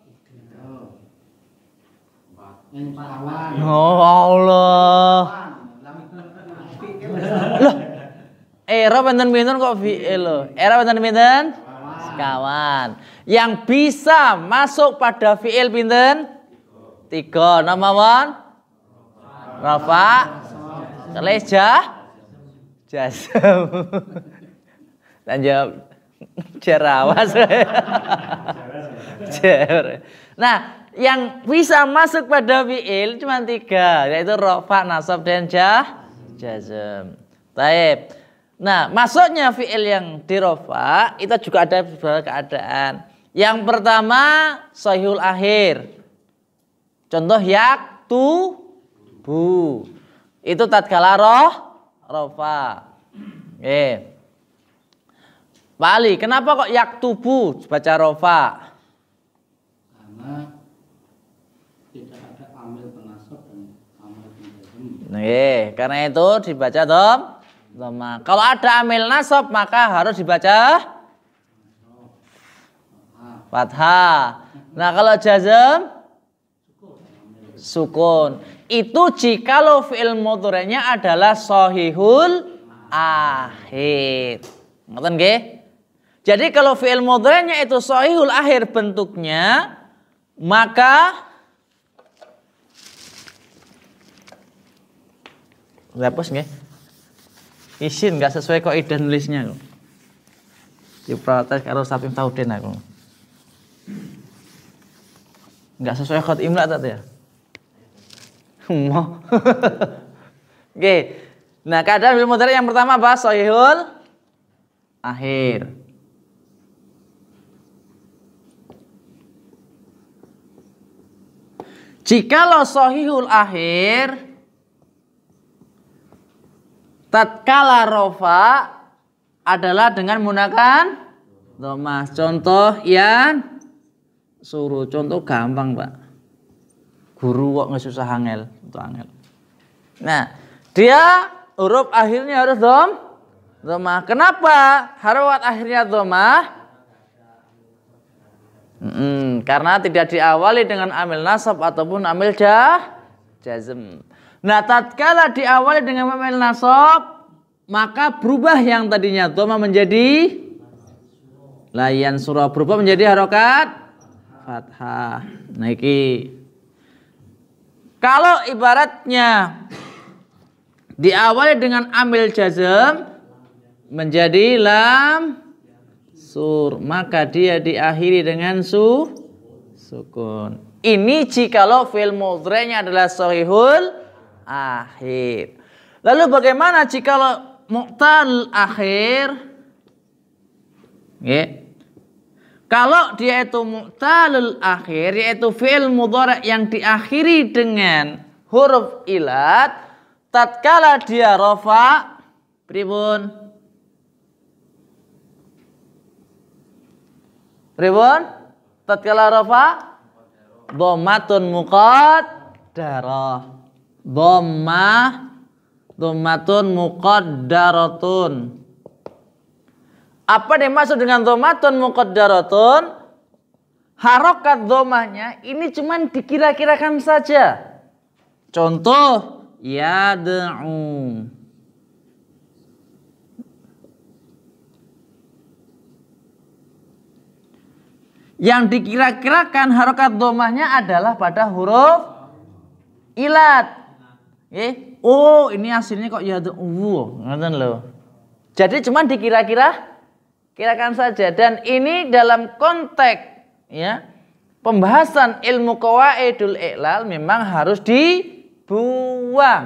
S2: Oh Allah. Loh. I'rab pinten kok fi'il loh. I'rab pinten? Sekawan. Yang bisa masuk pada fi'il pinten? 3. Nama wan? Rafa. Kelejah. Jazm. Dan jawab jerawas. Nah, yang bisa masuk pada fi'il cuma 3, yaitu rafa, nasab dan jazm. Baik. Nah, masuknya fi'il yang dirofa itu juga ada beberapa keadaan. Yang pertama sahihul akhir. Contoh yaktubu. Itu tatkala rofa. Oke. Pak Ali, kenapa kok yaktubu baca rofa?
S5: Karena tidak ada amil penasab dan amil penjazm.
S2: Nih, karena itu dibaca dhamma. Kalau ada amil nasab maka harus dibaca fathah. Nah, kalau jazm sukun. Itu jikalau fi'il mudhari'nya adalah shahihul akhir. Ngoten nggih? Jadi kalau fi'il mudhari'nya itu shahihul akhir bentuknya, maka hapus nggih. Isin nggak sesuai kaidah nulisnya kok. Diprotes karo Sapim Taudin aku. Nggak sesuai khat imla tadi ya. Mau. Oke. Nah, keadaan fi'il mudhari' yang pertama apa? Shahihul akhir. Jikalau shahihul akhir tatkala rofa adalah dengan menggunakan dhammah. Contoh yang suruh, contoh gampang Pak. Guru kok ngesusah angel, itu angel. Nah, dia huruf akhirnya harus dhammah. Kenapa haruf akhirnya dhammah? Karena tidak diawali dengan amil nasab ataupun amil jazm. Nah, tatkala diawali dengan amil nasab, maka berubah yang tadinya dhammah menjadi layan surah, berubah menjadi harokat fathah. Nah, iki kalau ibaratnya diawali dengan amil jazm menjadi lam sur, maka dia diakhiri dengan sukun. Ini jikalau fi'il mudhari'nya adalah shahihul akhir. Lalu bagaimana jikalau mu'tal akhir? Kalau dia itu mu'talul akhir, yaitu fi'il mudhari' yang diakhiri dengan huruf ilat, tatkala dia rafa, pripun? Tatkala rafa dhammatun muqaddarah. Dhammatun muqaddaratun. Apa yang dimaksud dengan dhammatun muqaddaratun? harokat dhammahnya ini cuman dikira-kirakan saja. Contoh yad'u. Yang dikira-kirakan harokat dhammahnya adalah pada huruf ilat. Oh, ini aslinya kok yad'u. Ngoten lho. Jadi cuman dikira-kirakan saja, dan ini dalam konteks ya pembahasan ilmu qawaidul i'lal memang harus dibuang.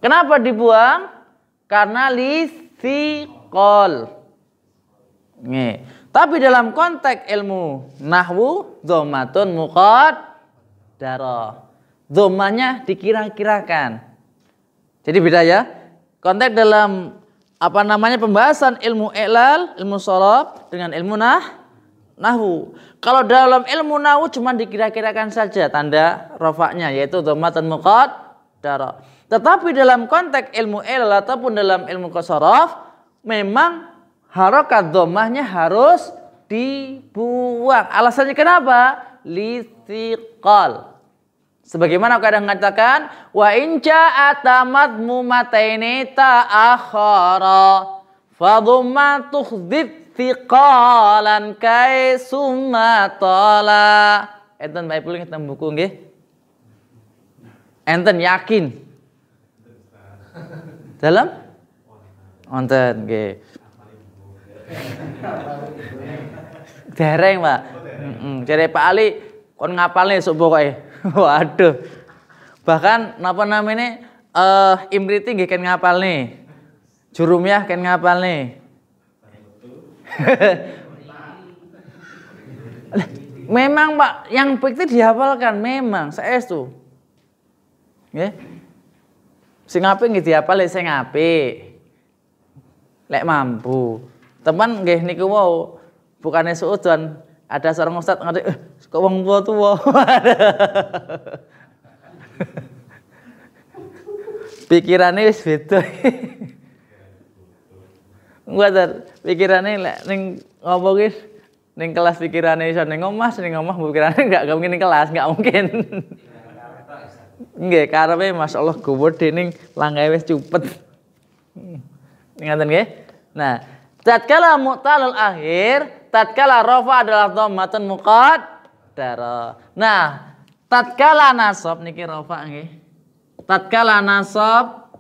S2: Kenapa dibuang? Karena lithiqal. Tapi dalam konteks ilmu nahwu dhammatun muqaddarah. Dhammanya dikira-kirakan. Jadi beda ya. Konteks dalam pembahasan ilmu i'lal, ilmu sharaf dengan ilmu nahwu. Kalau dalam ilmu nahwu cuma dikira-kirakan saja tanda rafa'nya, yaitu dhammatun muqaddarah. Tetapi dalam konteks ilmu i'lal ataupun dalam ilmu sharaf memang harokat dhammahnya harus dibuang. Alasannya kenapa? Lithiqal. Sebagaimana kadang mengatakan wa in ja'ata madmumataini ta'akhara fa dhamma tukhdhib thiqalan kai summa tala. Enten bae puling teng buku nggih. Enten yakin. Dalam? Wonten nggih. Dereng, Pak. Jare Pak Ali kon ngapalne sok pokoke. Waduh. Bahkan napa namanya Imriti nggih kan ngapalne. Jurumiyah kan ngapalne. Memang Pak, yang fikih dihafalkan memang saestu. Nggih. Sing apik nggih dihafal sing apik. Lek mampu. Teman nggih niku wau bukannya suudzon, ada seorang ustaz ngerti kok wong tua. Pikirannya wis beda. Ngoten, pikirane lek ning ngopo wis ning kelas pikirane iso ning omah pikirane enggak mungkin ning kelas, enggak mungkin. Nggih, karepe masyaallah gede ning langgae wis cupet. Ngaten nggih? Nah, tatkala mu'talul akhir, tatkala rafa adalah dhammatun muqaddarah. Nah, tatkala nasab niki rafa nggih. Tatkala nasab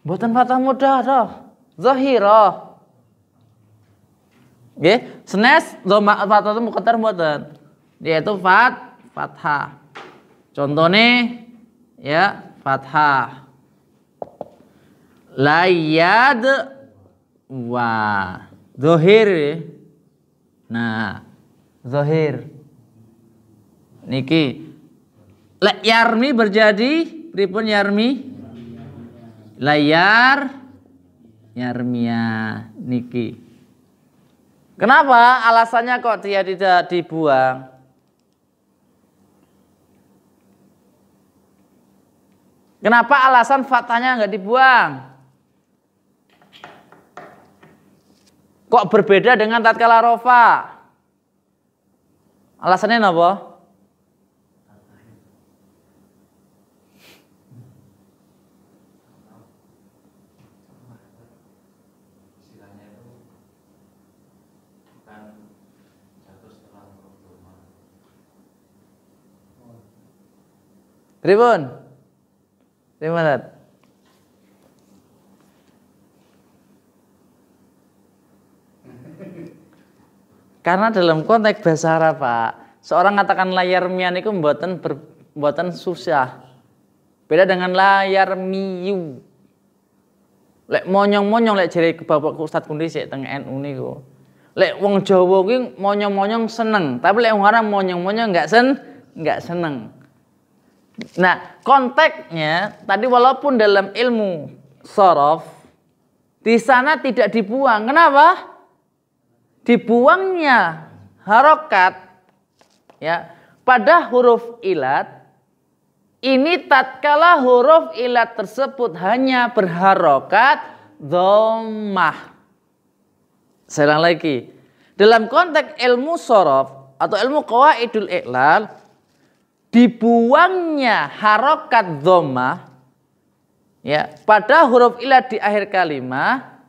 S2: mboten fathah mudah toh. Zahirah. Nggih, senes dhamma fathah muqaddar mboten. Yaitu fathah. Contohnya ya fathah. Layad wa zahir. Nah, zahir niki lek yarmi berjadi pripun yarmi? Layar yarmia niki. Kenapa? Alasannya kok dia tidak dibuang? Kenapa alasan fathahnya enggak dibuang? Kok berbeda dengan tatkala rafa? Alasannya apa? Pripun? Pripun? Karena dalam konteks bahasa Arab, Pak, seorang katakan layar mian itu mboten susah. Beda dengan layar miyu. Lek monyong-monyong lek jare Bapak Ustaz Kundi sik teng NU niku. Lek wong Jawa kuwi monyong-monyong seneng, tapi lek wong Arab monyong-monyong enggak seneng. Nah, konteksnya tadi walaupun dalam ilmu sharaf di sana tidak dibuang. Kenapa? Dibuangnya harokat ya pada huruf ilat ini tatkala huruf ilat tersebut hanya berharokat dhammah. Saya ulang lagi. Dalam konteks ilmu shorof atau ilmu qawaidul i'lal, dibuangnya harokat dhammah ya pada huruf ilat di akhir kalimat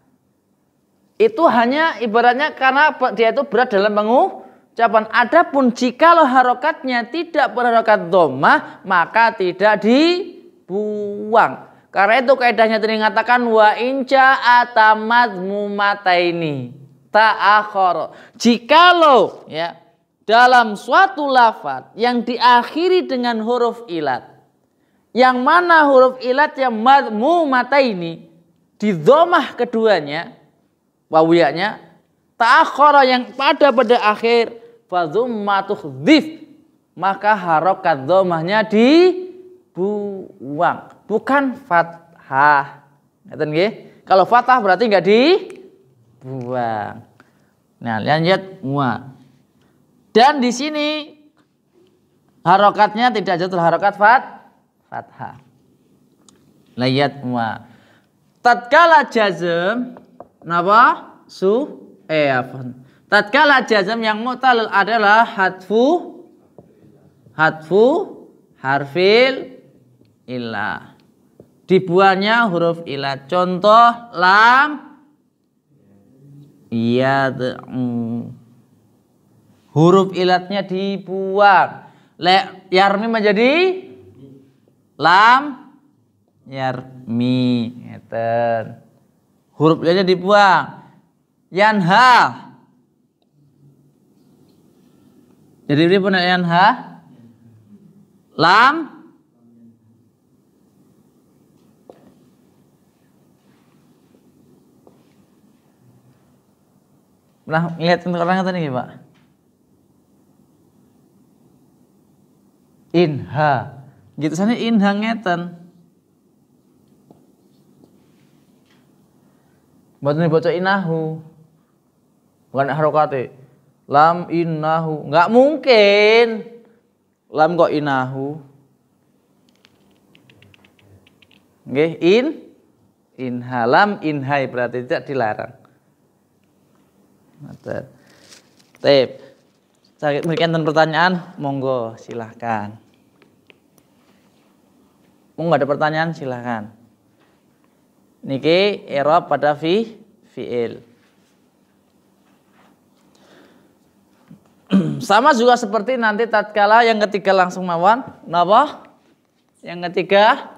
S2: itu hanya ibaratnya karena dia itu berat dalam pengucapan. Adapun jikalau harokatnya tidak berharokat dhammah maka tidak dibuang. Karena itu kaidahnya tadi mengatakan wa inca atamadzmumataini ta'akhara. Jikalau ya dalam suatu lafaz yang diakhiri dengan huruf ilat, yang mana huruf ilat yang madzmumataini di dhammah keduanya, wawiyahnya, ta'akhara yang pada akhir, fa dhammatuh dzif, maka harokat dhammahnya dibuang, bukan fathah. Ngeten nggih? Kalau fathah berarti enggak dibuang. Nah, lanjut wa. Dan di sini harokatnya tidak jatuh harokat fathah. Layat wa. Tatkala jazm napa? Tatkala jazm yang mu'tal adalah hadfu harfil ilah. Dibuangnya huruf ilah. Contoh lam yad'u. Huruf ilatnya dibuang. Yarmi menjadi lam yarmi. Ngeten. Huruf ilatnya dibuang. Yanha. Jadi ini pun yanha. Lam nah, lihat orang tadi Pak. Inha. Gitu sana inha ngeten. Mboten baca inahu. Bukan harokate. Lam innahu. Enggak mungkin. Lam kok inahu. Nggih, inha lam inhai berarti tidak dilarang. Tep. Saya berikan pertanyaan, monggo silahkan. Monggo ada pertanyaan silahkan. Niki i'rab pada fi'il. Sama juga seperti nanti tatkala yang ketiga langsung mawon, napa? Yang ketiga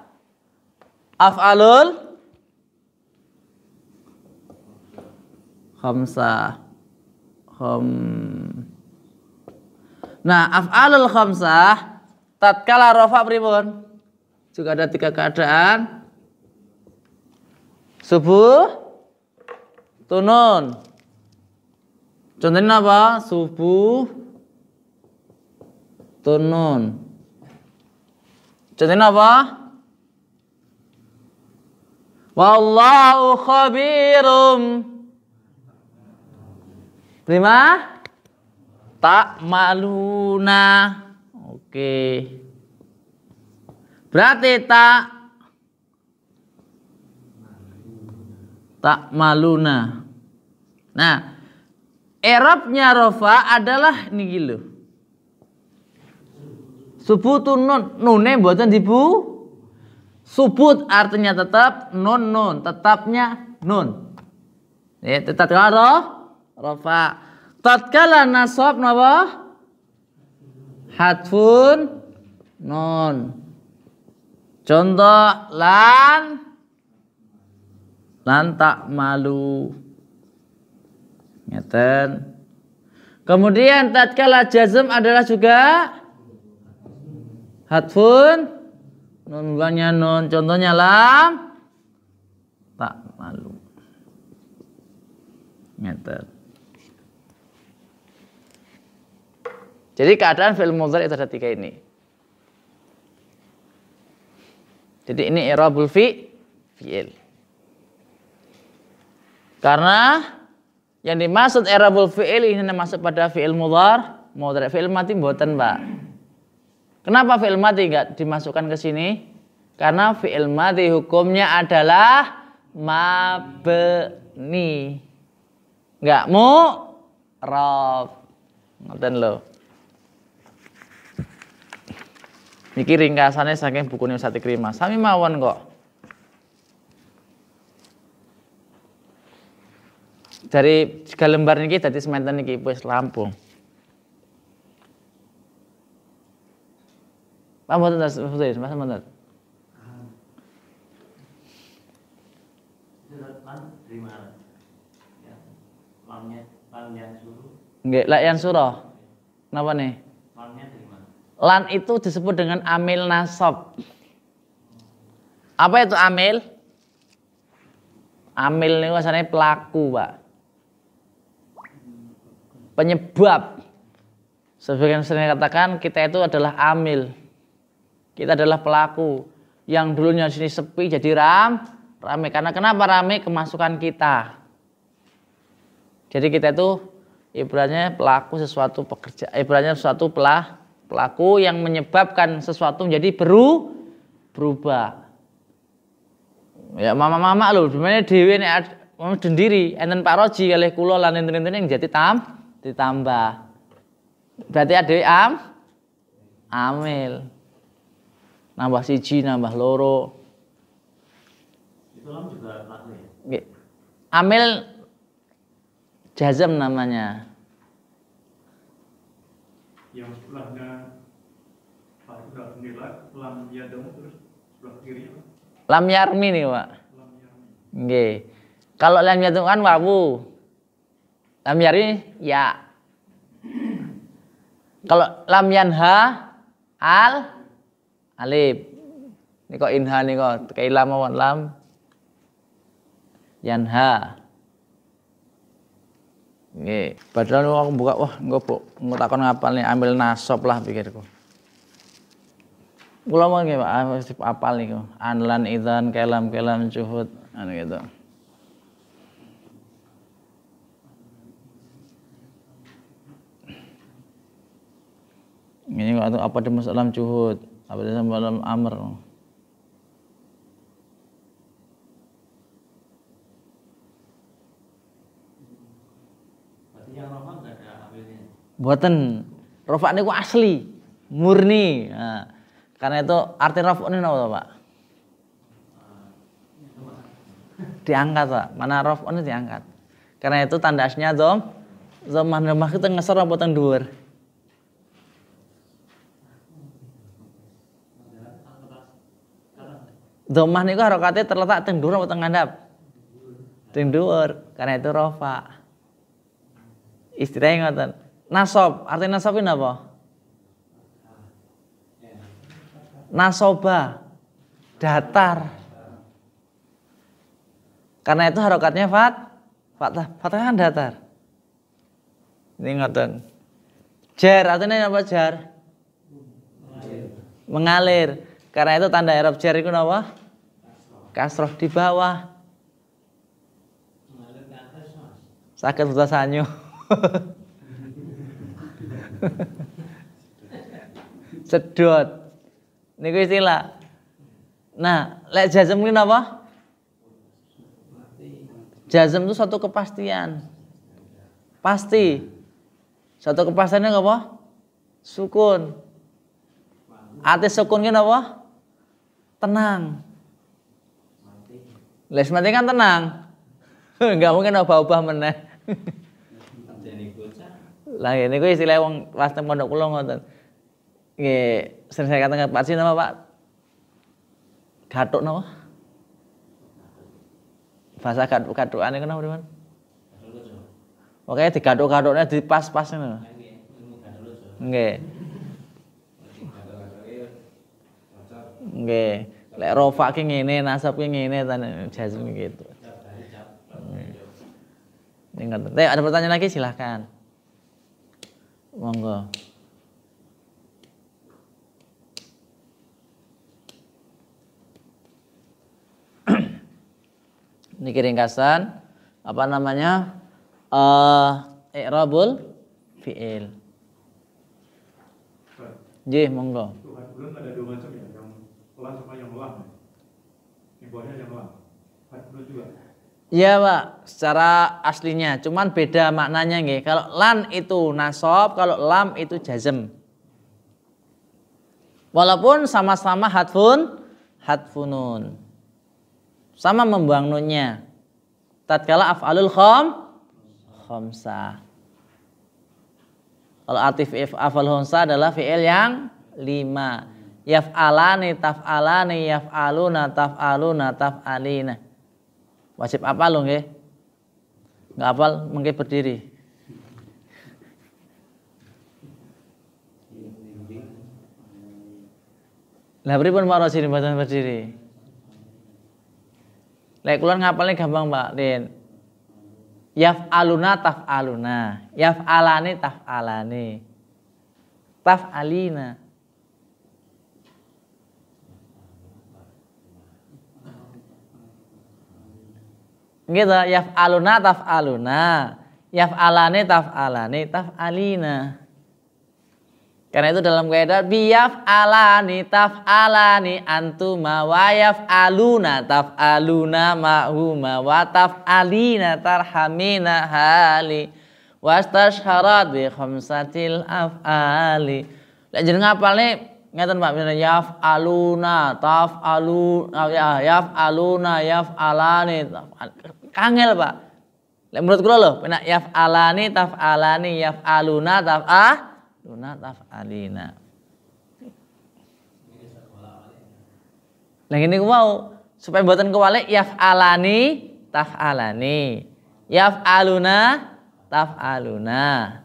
S2: af'alul khamsah. Nah, af'alul khamsah tatkala rafa pripun? Juga ada 3 keadaan. Subuh tunun. Contohnya apa? Subuh tunun. Contohnya apa? Wallahu khabirum bima ta'maluna. Oke. Berarti ta'maluna. Nah, i'rabnya rafa adalah niki lho. Subutun nun, nune mboten dibu. Subut artinya tetap, nun, tetapnya nun. Ya, tetap rafa. Tatkala nasab napa? Hadfun nun. Contoh lan tak malu. Ngeten. Kemudian tatkala jazm adalah juga hadfun nun bukannya nun. Contohnya lam tak malu. Ngeten. Jadi keadaan fi'il mudhari itu ada 3 ini. Jadi ini i'rabul fi'il. Karena yang dimaksud i'rabul fi'il ini masuk pada fi'il mudhari. Fi'il mati mboten, Pak. Kenapa fi'il mati enggak dimasukkan ke sini? Karena fi'il mati hukumnya adalah mabni. Enggak Rob. Ngoten lho. Niki ringkasane saking bukune Ustaz Ikrimah. Sami mawon kok. Dari 3 lembar niki dadi semanten niki wis rampung. Pak mboten Mas Fudail, Mas mboten.
S4: Dari mana? Ya, lamnya suruh.
S2: Nggih, lak yang surah. Napa nih?
S4: Lamnya dari mana?
S2: Lan itu disebut dengan amil nasab. Apa itu amil? Amil ini asalnya pelaku, Pak. Penyebab. Sebagian sering katakan kita itu adalah amil. Kita adalah pelaku. Yang dulunya sini sepi jadi rame. Karena kenapa rame? Kemasukan kita. Jadi kita itu ibaratnya pelaku sesuatu pekerja. Ibaratnya sesuatu pelaku yang menyebabkan sesuatu menjadi berubah. Ya mama lho, sebenarnya dhewe nek dendiri enten Pak Roji kalih kula lan enten-enten yang jadi ditambah. Berarti adewe amil. Nambah siji, nambah loro.
S4: Itu lam juga pelaku ya?
S2: Nggih. Amil jazm namanya.
S6: Yang sebelahnya udah nilai lam yadong terus sebelah kiri apa?
S2: Lam yarmi nih, Pak.
S6: Lam yarmi.
S2: Nggih. Kalau lam yadong kan wawu. Lam yarmi ya. Kalau lam yanha alif. Ini kok inha nih kok kayak lam mawon lam yanha. Nggih, padahal aku buka wah engko takon ngapal nih ambil nasab lah pikirku. Kula mau nggih Pak, mesti apal niku. Anlan idzan kalam juhud anu gitu. Ini kok apa di masalah juhud, apa di masalah amr.
S4: Berarti yang rofa enggak ada ambilnya.
S2: Buatan rofa niku asli, murni. Nah, karena itu arti rofa ini apa Pak? Diangkat Pak. Mana rofa ini diangkat. Karena itu tanda aslinya dhammah itu ngesor apa teng dhuwur? Dhammah niku harokate terletak teng dhuwur apa teng ngandhap? Teng dhuwur. Karena itu rofa. Istilahnya ngoten. Nasab, arti nasab ini apa? Nasoba, datar. Karena itu harokatnya fathah kan datar. Ini ngoten. Jar, artinya apa jar? Mengalir. Karena itu tanda i'rab jar itu apa? Kasroh di bawah.
S4: Mengalir ke atas, Mas.
S2: Sakit sudah sanyu. Sedot. Niku istilah. Nah, lek jazm ini apa? Jazm itu suatu kepastian. Pasti. Suatu kepastiannya apa? Sukun. Arti sukun ini apa? Tenang. Les mati kan tenang. Enggak mungkin ubah-ubah meneh.
S4: Jadi bocah.
S2: Lah ini ku istilah wong pas teng pondok kula ngoten. Nggih, sering saya katakan Pak Sin nama Pak? Gathuk napa? Bahasa gathuk-gathukan niku napa, Mas? Oke, digathuk-gathukne dipas-pas ngono. Nggih. Nggih. Lek rofa ki ngene, nasab ki ngene jazm gitu. Ini ngoten. Ada pertanyaan lagi silahkan. Monggo. Niki ringkasan apa namanya? I'rabul fi'il. Nggih, monggo.
S6: Itu hadbulun ada dua macam ya, yang pelan sama yang lam. Yang bawahnya yang lam. Hadbulun juga.
S2: Iya Pak, secara aslinya, cuman beda maknanya nggih. Kalau lan itu nasab, kalau lam itu jazm. Walaupun sama-sama hadfunun. Sama membuang nunnya. Tatkala af'alul khamsah. Kalau arti af'al khamsah adalah fi'il yang 5. Yaf'alani, taf'alani, yaf'aluna, taf'aluna, taf'alina. Wajib apa lo nggih? Enggak hafal mengke berdiri. Lah pripun Pak Rosi mboten berdiri? Lek kula ngapalne gampang Pak Din. Yaf'aluna taf'aluna, yaf'alani taf'alani. Taf'alina. Gitu, yaf'aluna taf'aluna, yaf'alani taf'alani, taf'alina. Karena itu dalam kaidah biyaf'alani taf'alani antuma wa yaf'aluna taf'aluna ma'huma wa taf'alina tarhamina hali wastashharat bi khamsatil af'ali. Lek jeneng ngapalne ngeten Pak, yaf'aluna yaf'aluna yaf'alani kangel Pak. Lek menurut kula lho, penak yaf'alani taf'alani yaf'aluna taf'alina. Lah ngene ku mau supaya mboten kewalik yaf'alani taf'alani yaf'aluna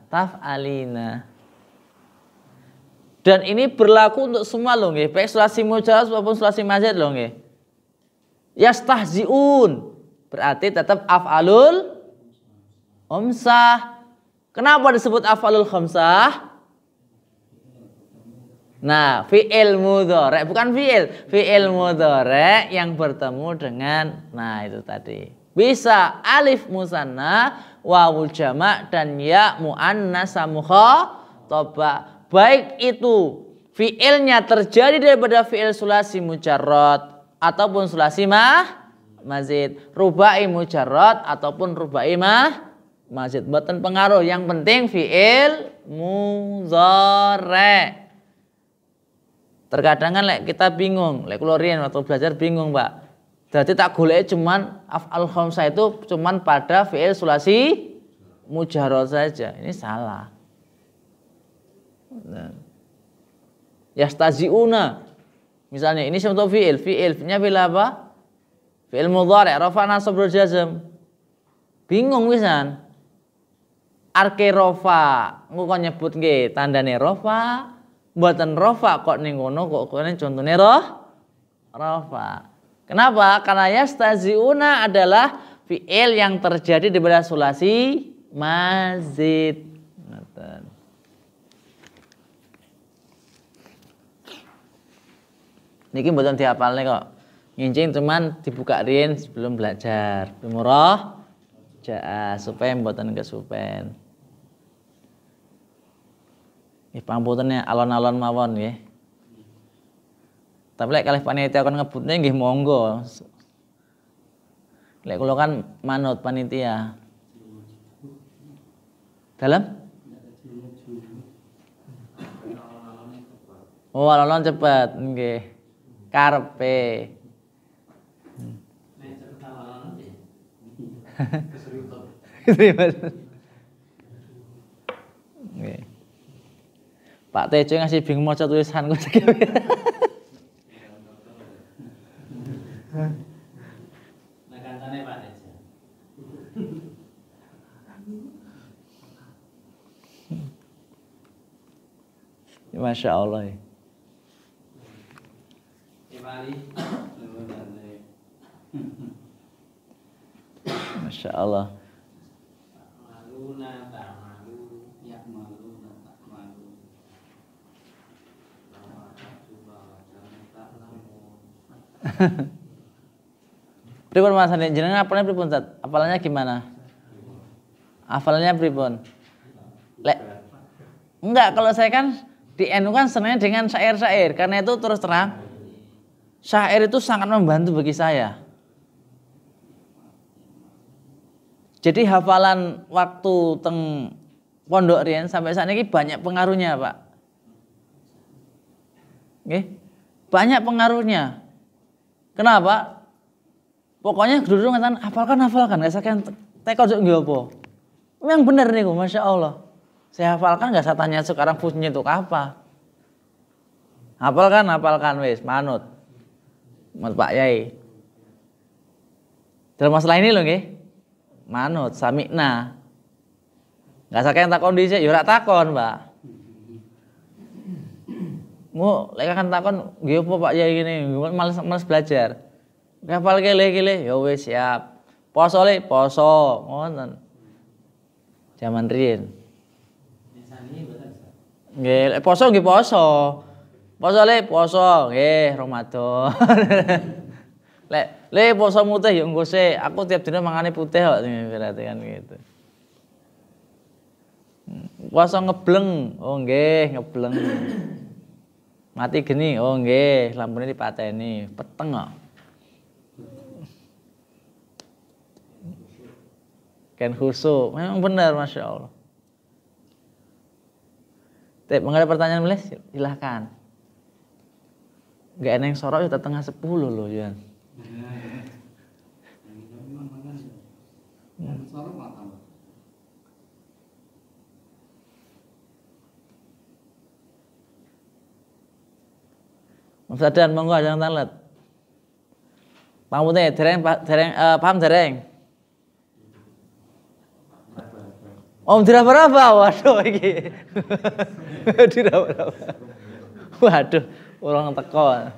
S2: taf'alina. Dan ini berlaku untuk semua loh nggih, baik sulasi mujarrad maupun sulasi mazid loh nggih. Yastahzi'un berarti tetap af'alul khamsah. Kenapa disebut af'alul khamsah? Nah, fi'il mudhari' bukan fi'il mudhari' yang bertemu dengan itu tadi. Bisa alif musanna, wawul jama' dan ya muannats mukhatabah. Baik itu fi'ilnya terjadi daripada fi'il sulasi mujarrad ataupun sulasi mazid, rubai mujarrad ataupun rubai mazid, mboten pengaruh, yang penting fi'il mudhari'. Terkadang kan kita bingung, kula riyen waktu belajar bingung, Pak. Jadi tak golek cuman af'al khamsah itu cuman pada fi'il sulasi mujarrad saja. Ini salah. Yastazi'una misalnya ini contoh fi'ilnya fi'il apa? Fi'il mudhari' rafa nasab jazm. Bingung pisan. Arke rafa engko kok nyebut nggih tandane rafa, mboten rafa kok ning ngono kok kene contone rafa. Kenapa? Karena yastazi'una adalah fi'il yang terjadi daripada sulasi mazid. Niki mboten dihafalne kok. Ngincing cuman dibuka riyen sebelum belajar. Bimurah jaa supaya mboten kesupen. Nggih pangapunten alon-alon mawon nggih. Tapi lek kalih panitia kon ngebutne nggih monggo. Lek kula kan manut panitia. Dalam? Oh, alon-alon cepet nggih. Karpe. Nggih. Pak Tejo ngasih bingung maca tulisanku.
S3: Nah kancane Pak Tejo.
S2: Masya Allah. Masya Allah.
S3: Maluna tak malu, ya maluna tak malu.
S2: Pripun masane jenengan apalnya pripun Tat? Apalannya gimana? Hafalannya pripun? Enggak, kalau saya kan di NU kan senangnya dengan syair-syair. Karena itu terus terang, syair itu sangat membantu bagi saya. Jadi hafalan waktu teng pondok riyen sampai saat ini banyak pengaruhnya, Pak. Nggih. Banyak pengaruhnya. Kenapa? Pokoknya dulu ngatakan hafalkan, gak saking teko nggih apa. Memang benar niku, Masya Allah. Saya hafalkan gak saya tanya sekarang fungsinya untuk apa. Hafalkan wis, manut. Manut Pak Yai. Dalam masalah ini loh nggih. Manut, sami'na. Gak saking takon dhisik, ya ora takon, Pak. Mu lek kan takon nggih apa Pak Yai ngene, males belajar. Hafal kele-kele, ya wis siap. Poso le, poso, ngoten. Zaman riyen. Nggih, poso nggih poso. Poso le, poso, nggih Ramadan. Le poso mutih ya engko sik. Aku tiap dina mangane putih kok berarti kan gitu. Poso ngebleng, oh nggih ngebleng. Mati geni, oh nggih lampune dipateni, peteng kok. Kan khusyuk, memang benar Masya Allah. Tep, ada pertanyaan boleh? Silahkan. Gak ada yang sorok ya tengah 10 loh ya. Mas Adan, monggo jangan talet. Pamune paham dereng? Om diraba-raba, waduh iki. Diraba-raba. Waduh, orang teko.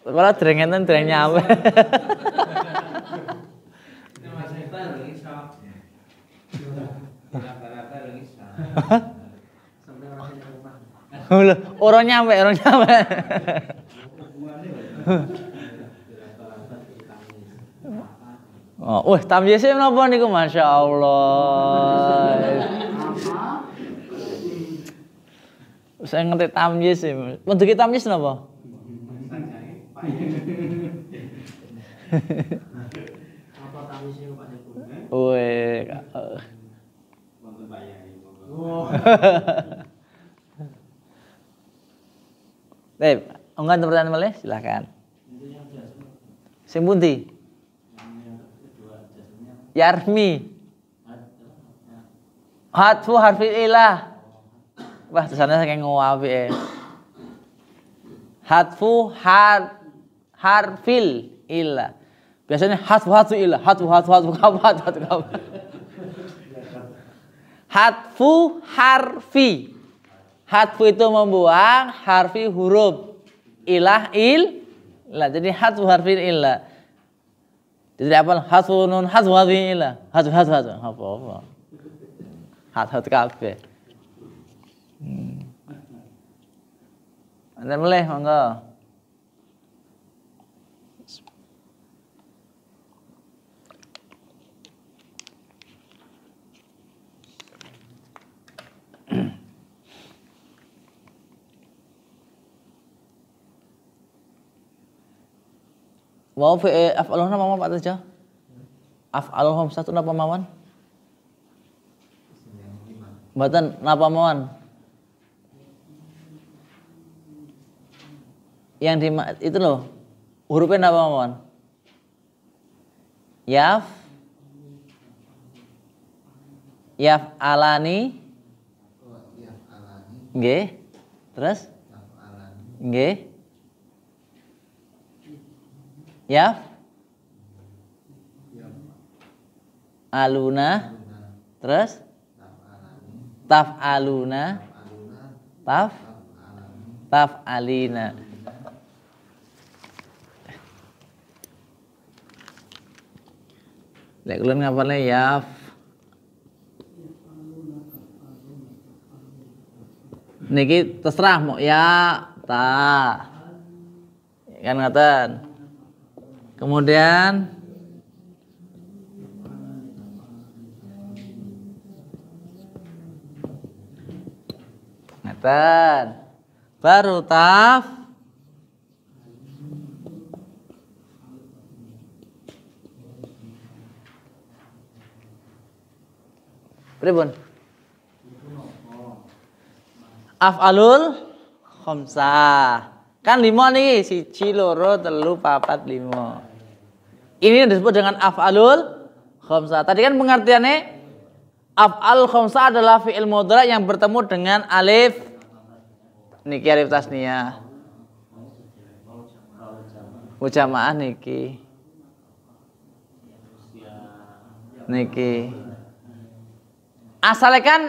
S2: Kepala dereng-enten dereng nyampe. Orang nyampe. Oh, tamyiz menapa niku Masya Allah. Saya ngerti tamyiz sih. Bentuk tamyiz napa?
S5: Apa tamyiz niku Pak Sepuh?
S2: Weh.
S5: Wonten Pak Yai.
S2: Baik, enggak pertanyaan malih silakan. Sing pundi? Yarmi. Hatfu harfil ilah. Wah, tulisannya saking ngawapike. Hatfu harfil ilah. Biasanya hatfu ilah, hatfu kabat. Hatfu harfi. Hatfu itu membuang, harfi huruf. Ilah. Jadi hatfu harfil ilah. Jadi apa? Hatfu nun, hatfu harfil ilah. Hatfu. Apa? Hatfu kabeh. Anda boleh, monggo. Mau af'alun apa Pak Tejo? Af'alun satu napa mawon? Mboten napa mawon? Yang di itu loh. Hurufnya napa mawon? Yaf alani. Nggih. Terus? Nggih. Yaf aluna. Terus? Taf aluna. Taf alina. Lek kula ngapalne yaf. Niki terserah mau ya ta. Kan ngaten. Kemudian ngaten. Baru taf. Pripun? Af'alul khamsah. Kan 5 niki, 1 2 3 4 5. Ini disebut dengan af'alul khamsah. Tadi kan pengertiannya af'al khamsah adalah fi'il mudhari yang bertemu dengan alif niki alif tasniyah. Mujamaah niki. Niki. Asalnya kan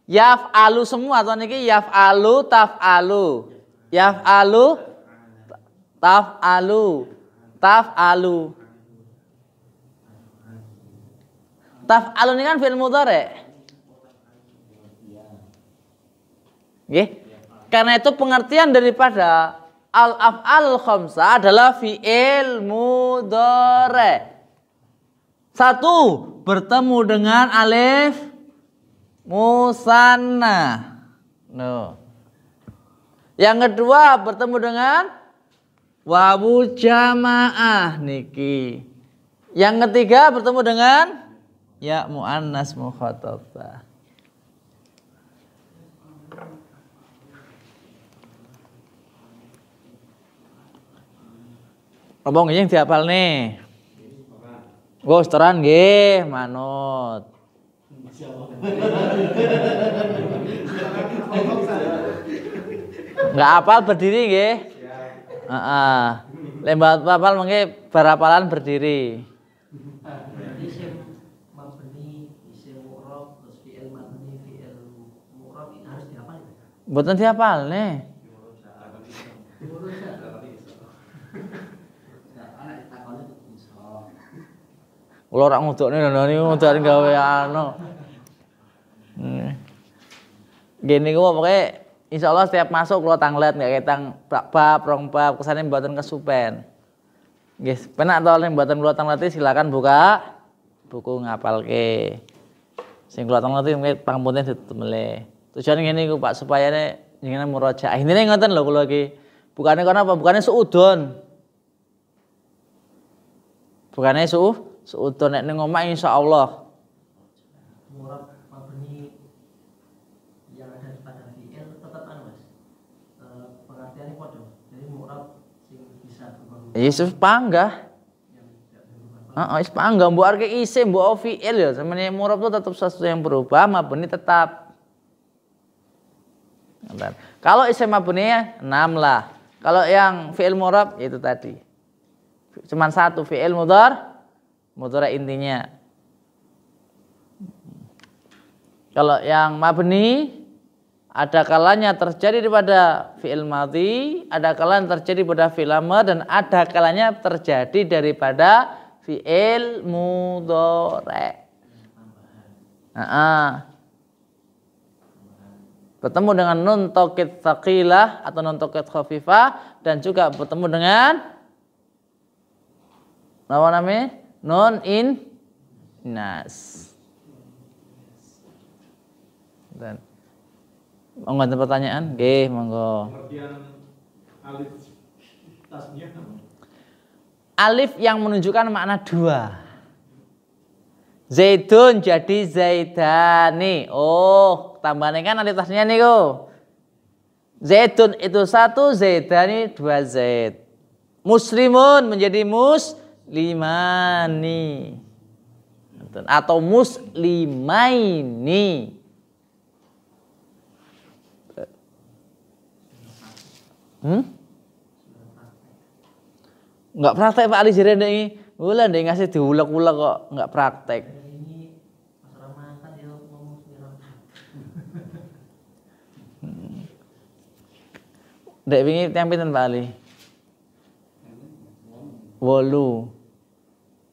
S2: yaf'alu semua atau niki yaf'alu taf'alu. Yaf'alu taf'alu. Taf'alu. Taf'alu ini kan fi'il mudhari. Nggih. Karena itu pengertian daripada al-af'al khamsah adalah fi'il mudhari. 1 bertemu dengan alif musanna. No. Yang kedua bertemu dengan wawu jamaah niki. Yang ketiga bertemu dengan ya muannas mukhatabah. Apa yang dihafal nih? Wes teran nggih, manut. Enggak hafal berdiri nggih? Heeh. Lembah hafal mengke barapalan berdiri.
S7: Isim mabni, isim mu'rab, terus fi'il mabni, fi'il mu'rab ini harus dihafal ya?
S2: Mboten dihafal nih. Kula ora ngudukne lho ngudukne gawe anu. Gini niku pokoke insyaallah setiap masuk kula tanglet nggak ketang bab rong bab kesane mboten kesupen. Nggih, penak to nek mboten kula tangleti silakan buka buku ngapalke. Sing kula tangleti mengke pangapunten ditemele. Tujuane ngene iku Pak supaya jenengan murajaah. Intine ngoten lho kula iki. Bukane kono apa? Bukane suudon. Bukane suudon nek ning omah insyaallah.
S7: Mu'rab mabni yang ada pada fi'il tetap Mas. Pengertiannya padha. Jadi mu'rab sing bisa berubah.
S2: Yesus panggah. Heeh, panggah mbok arke isim mbok fi'il ya. Samene mu'rab itu tetap sesuatu yang berubah, mabni tetap. Kalau isim mabni 6 lah. Kalau yang fi'il mu'rab itu tadi. Cuman 1 fi'il mudhari intinya. Kalau yang mabni ada kalanya terjadi pada fi'il madhi, ada kalanya terjadi pada fi'il amr dan ada kalanya terjadi daripada fi'il mudhari. Bertemu dengan nun taukid tsaqilah atau nun taukid khafifah dan juga bertemu dengan apa namanya? Non in nas. Dan monggo ada pertanyaan? Nggih, monggo.
S6: Pengertian alif tasniyah apa?
S2: Alif yang menunjukkan makna 2. Zaidun jadi zaidani. Oh, tambahannya kan alif tasniyah niku. Zaidun itu 1, zaidani 2 zaid. Muslimun menjadi muslimani. Atau muslimaini. Enggak praktek Pak Ali Jiren ini. Ulah ndek ngasih diulek-ulek kok enggak praktek.
S7: Ini masalah makan dia ngomong sendiri.
S2: Ndek wingi tiyang pinten Pak Ali? 8.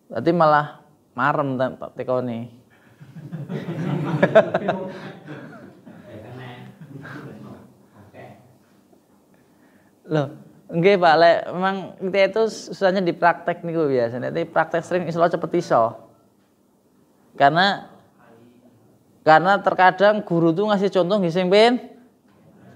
S2: Berarti malah marem Pak tekone. Loh, nggih Pak, lek memang kita itu susahnya di praktek niku biasanya. Tapi praktek sering insyaallah cepet iso. Karena terkadang guru tuh ngasih contoh nggih sing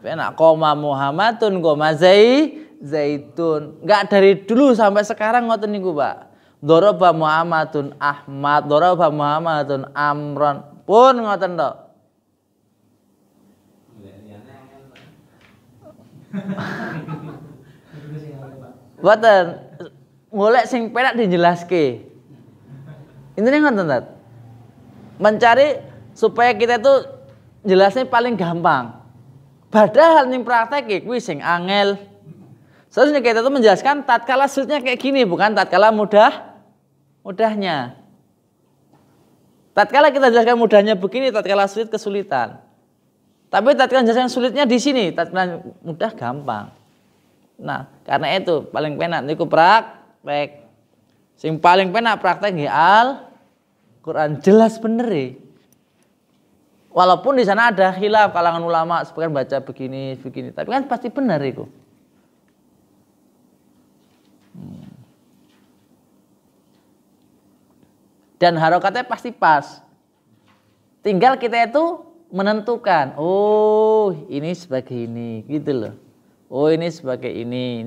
S2: penak koma Muhammadun koma Zaitun. Enggak dari dulu sampai sekarang ngoten niku, Pak. Daraba Muhammadun Ahmad, daraba Muhammadun Amron. Pun ngoten tok. Boten. Golek sing penak dijelaske. Intine ngoten ta. Mencari supaya kita itu jelasnya paling gampang. Padahal ning praktek kuwi sing angel. Seharusnya kita itu menjelaskan tatkala sulitnya kayak gini, bukan tatkala mudahnya. Tatkala kita jelaskan mudahnya begini, tatkala sulit kesulitan. Tapi tatkala jelaskan sulitnya di sini, tatkala mudah gampang. Nah, karena itu paling penak niku praktek. Sing paling penak praktek nggih Al-Qur'an, jelas bener ya. Walaupun di sana ada khilaf kalangan ulama, sebagian baca begini, tapi kan pasti benar itu. Dan harokatnya pasti pas. Tinggal kita itu menentukan, oh ini sebagai ini, gitu loh. Oh ini sebagai ini.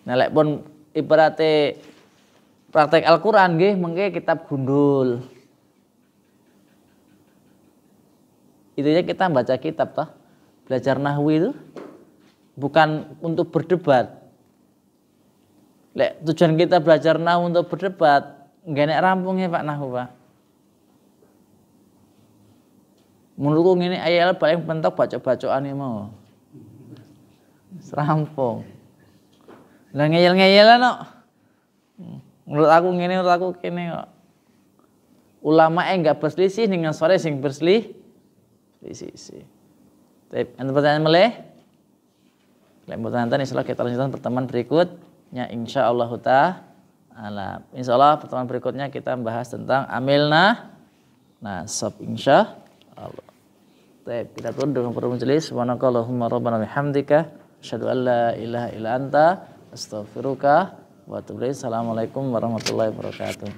S2: Nah, lek pun ibaratnya praktek Al-Qur'an nggih mengke kitab gundul. Itu ya kita baca kitab toh. Belajar nahwu itu bukan untuk berdebat. Lek tujuan kita belajar nahwu untuk berdebat, nggak enak rampungnya Pak nahwu Pak. Menurutku ini ayat paling pentok baca-bacaan ini mau. Serampung. Lah ngeyel-ngeyelan kok. Menurut aku kene kok. Ulama enggak berselisih dengan sore sing berselisih. Tapi ada pertanyaan meleh? Lek pertanyaan insyaallah kita lanjutkan pertemuan berikutnya insyaallah ta'ala. Insyaallah pertemuan berikutnya kita membahas tentang amilna nasab insyaallah. Baik, kita tutup dengan majelis. Subhanakallahumma rabbana bihamdika asyhadu an la ilaha illa anta astaghfiruka wa atubu ilaik. Assalamualaikum warahmatullahi wabarakatuh.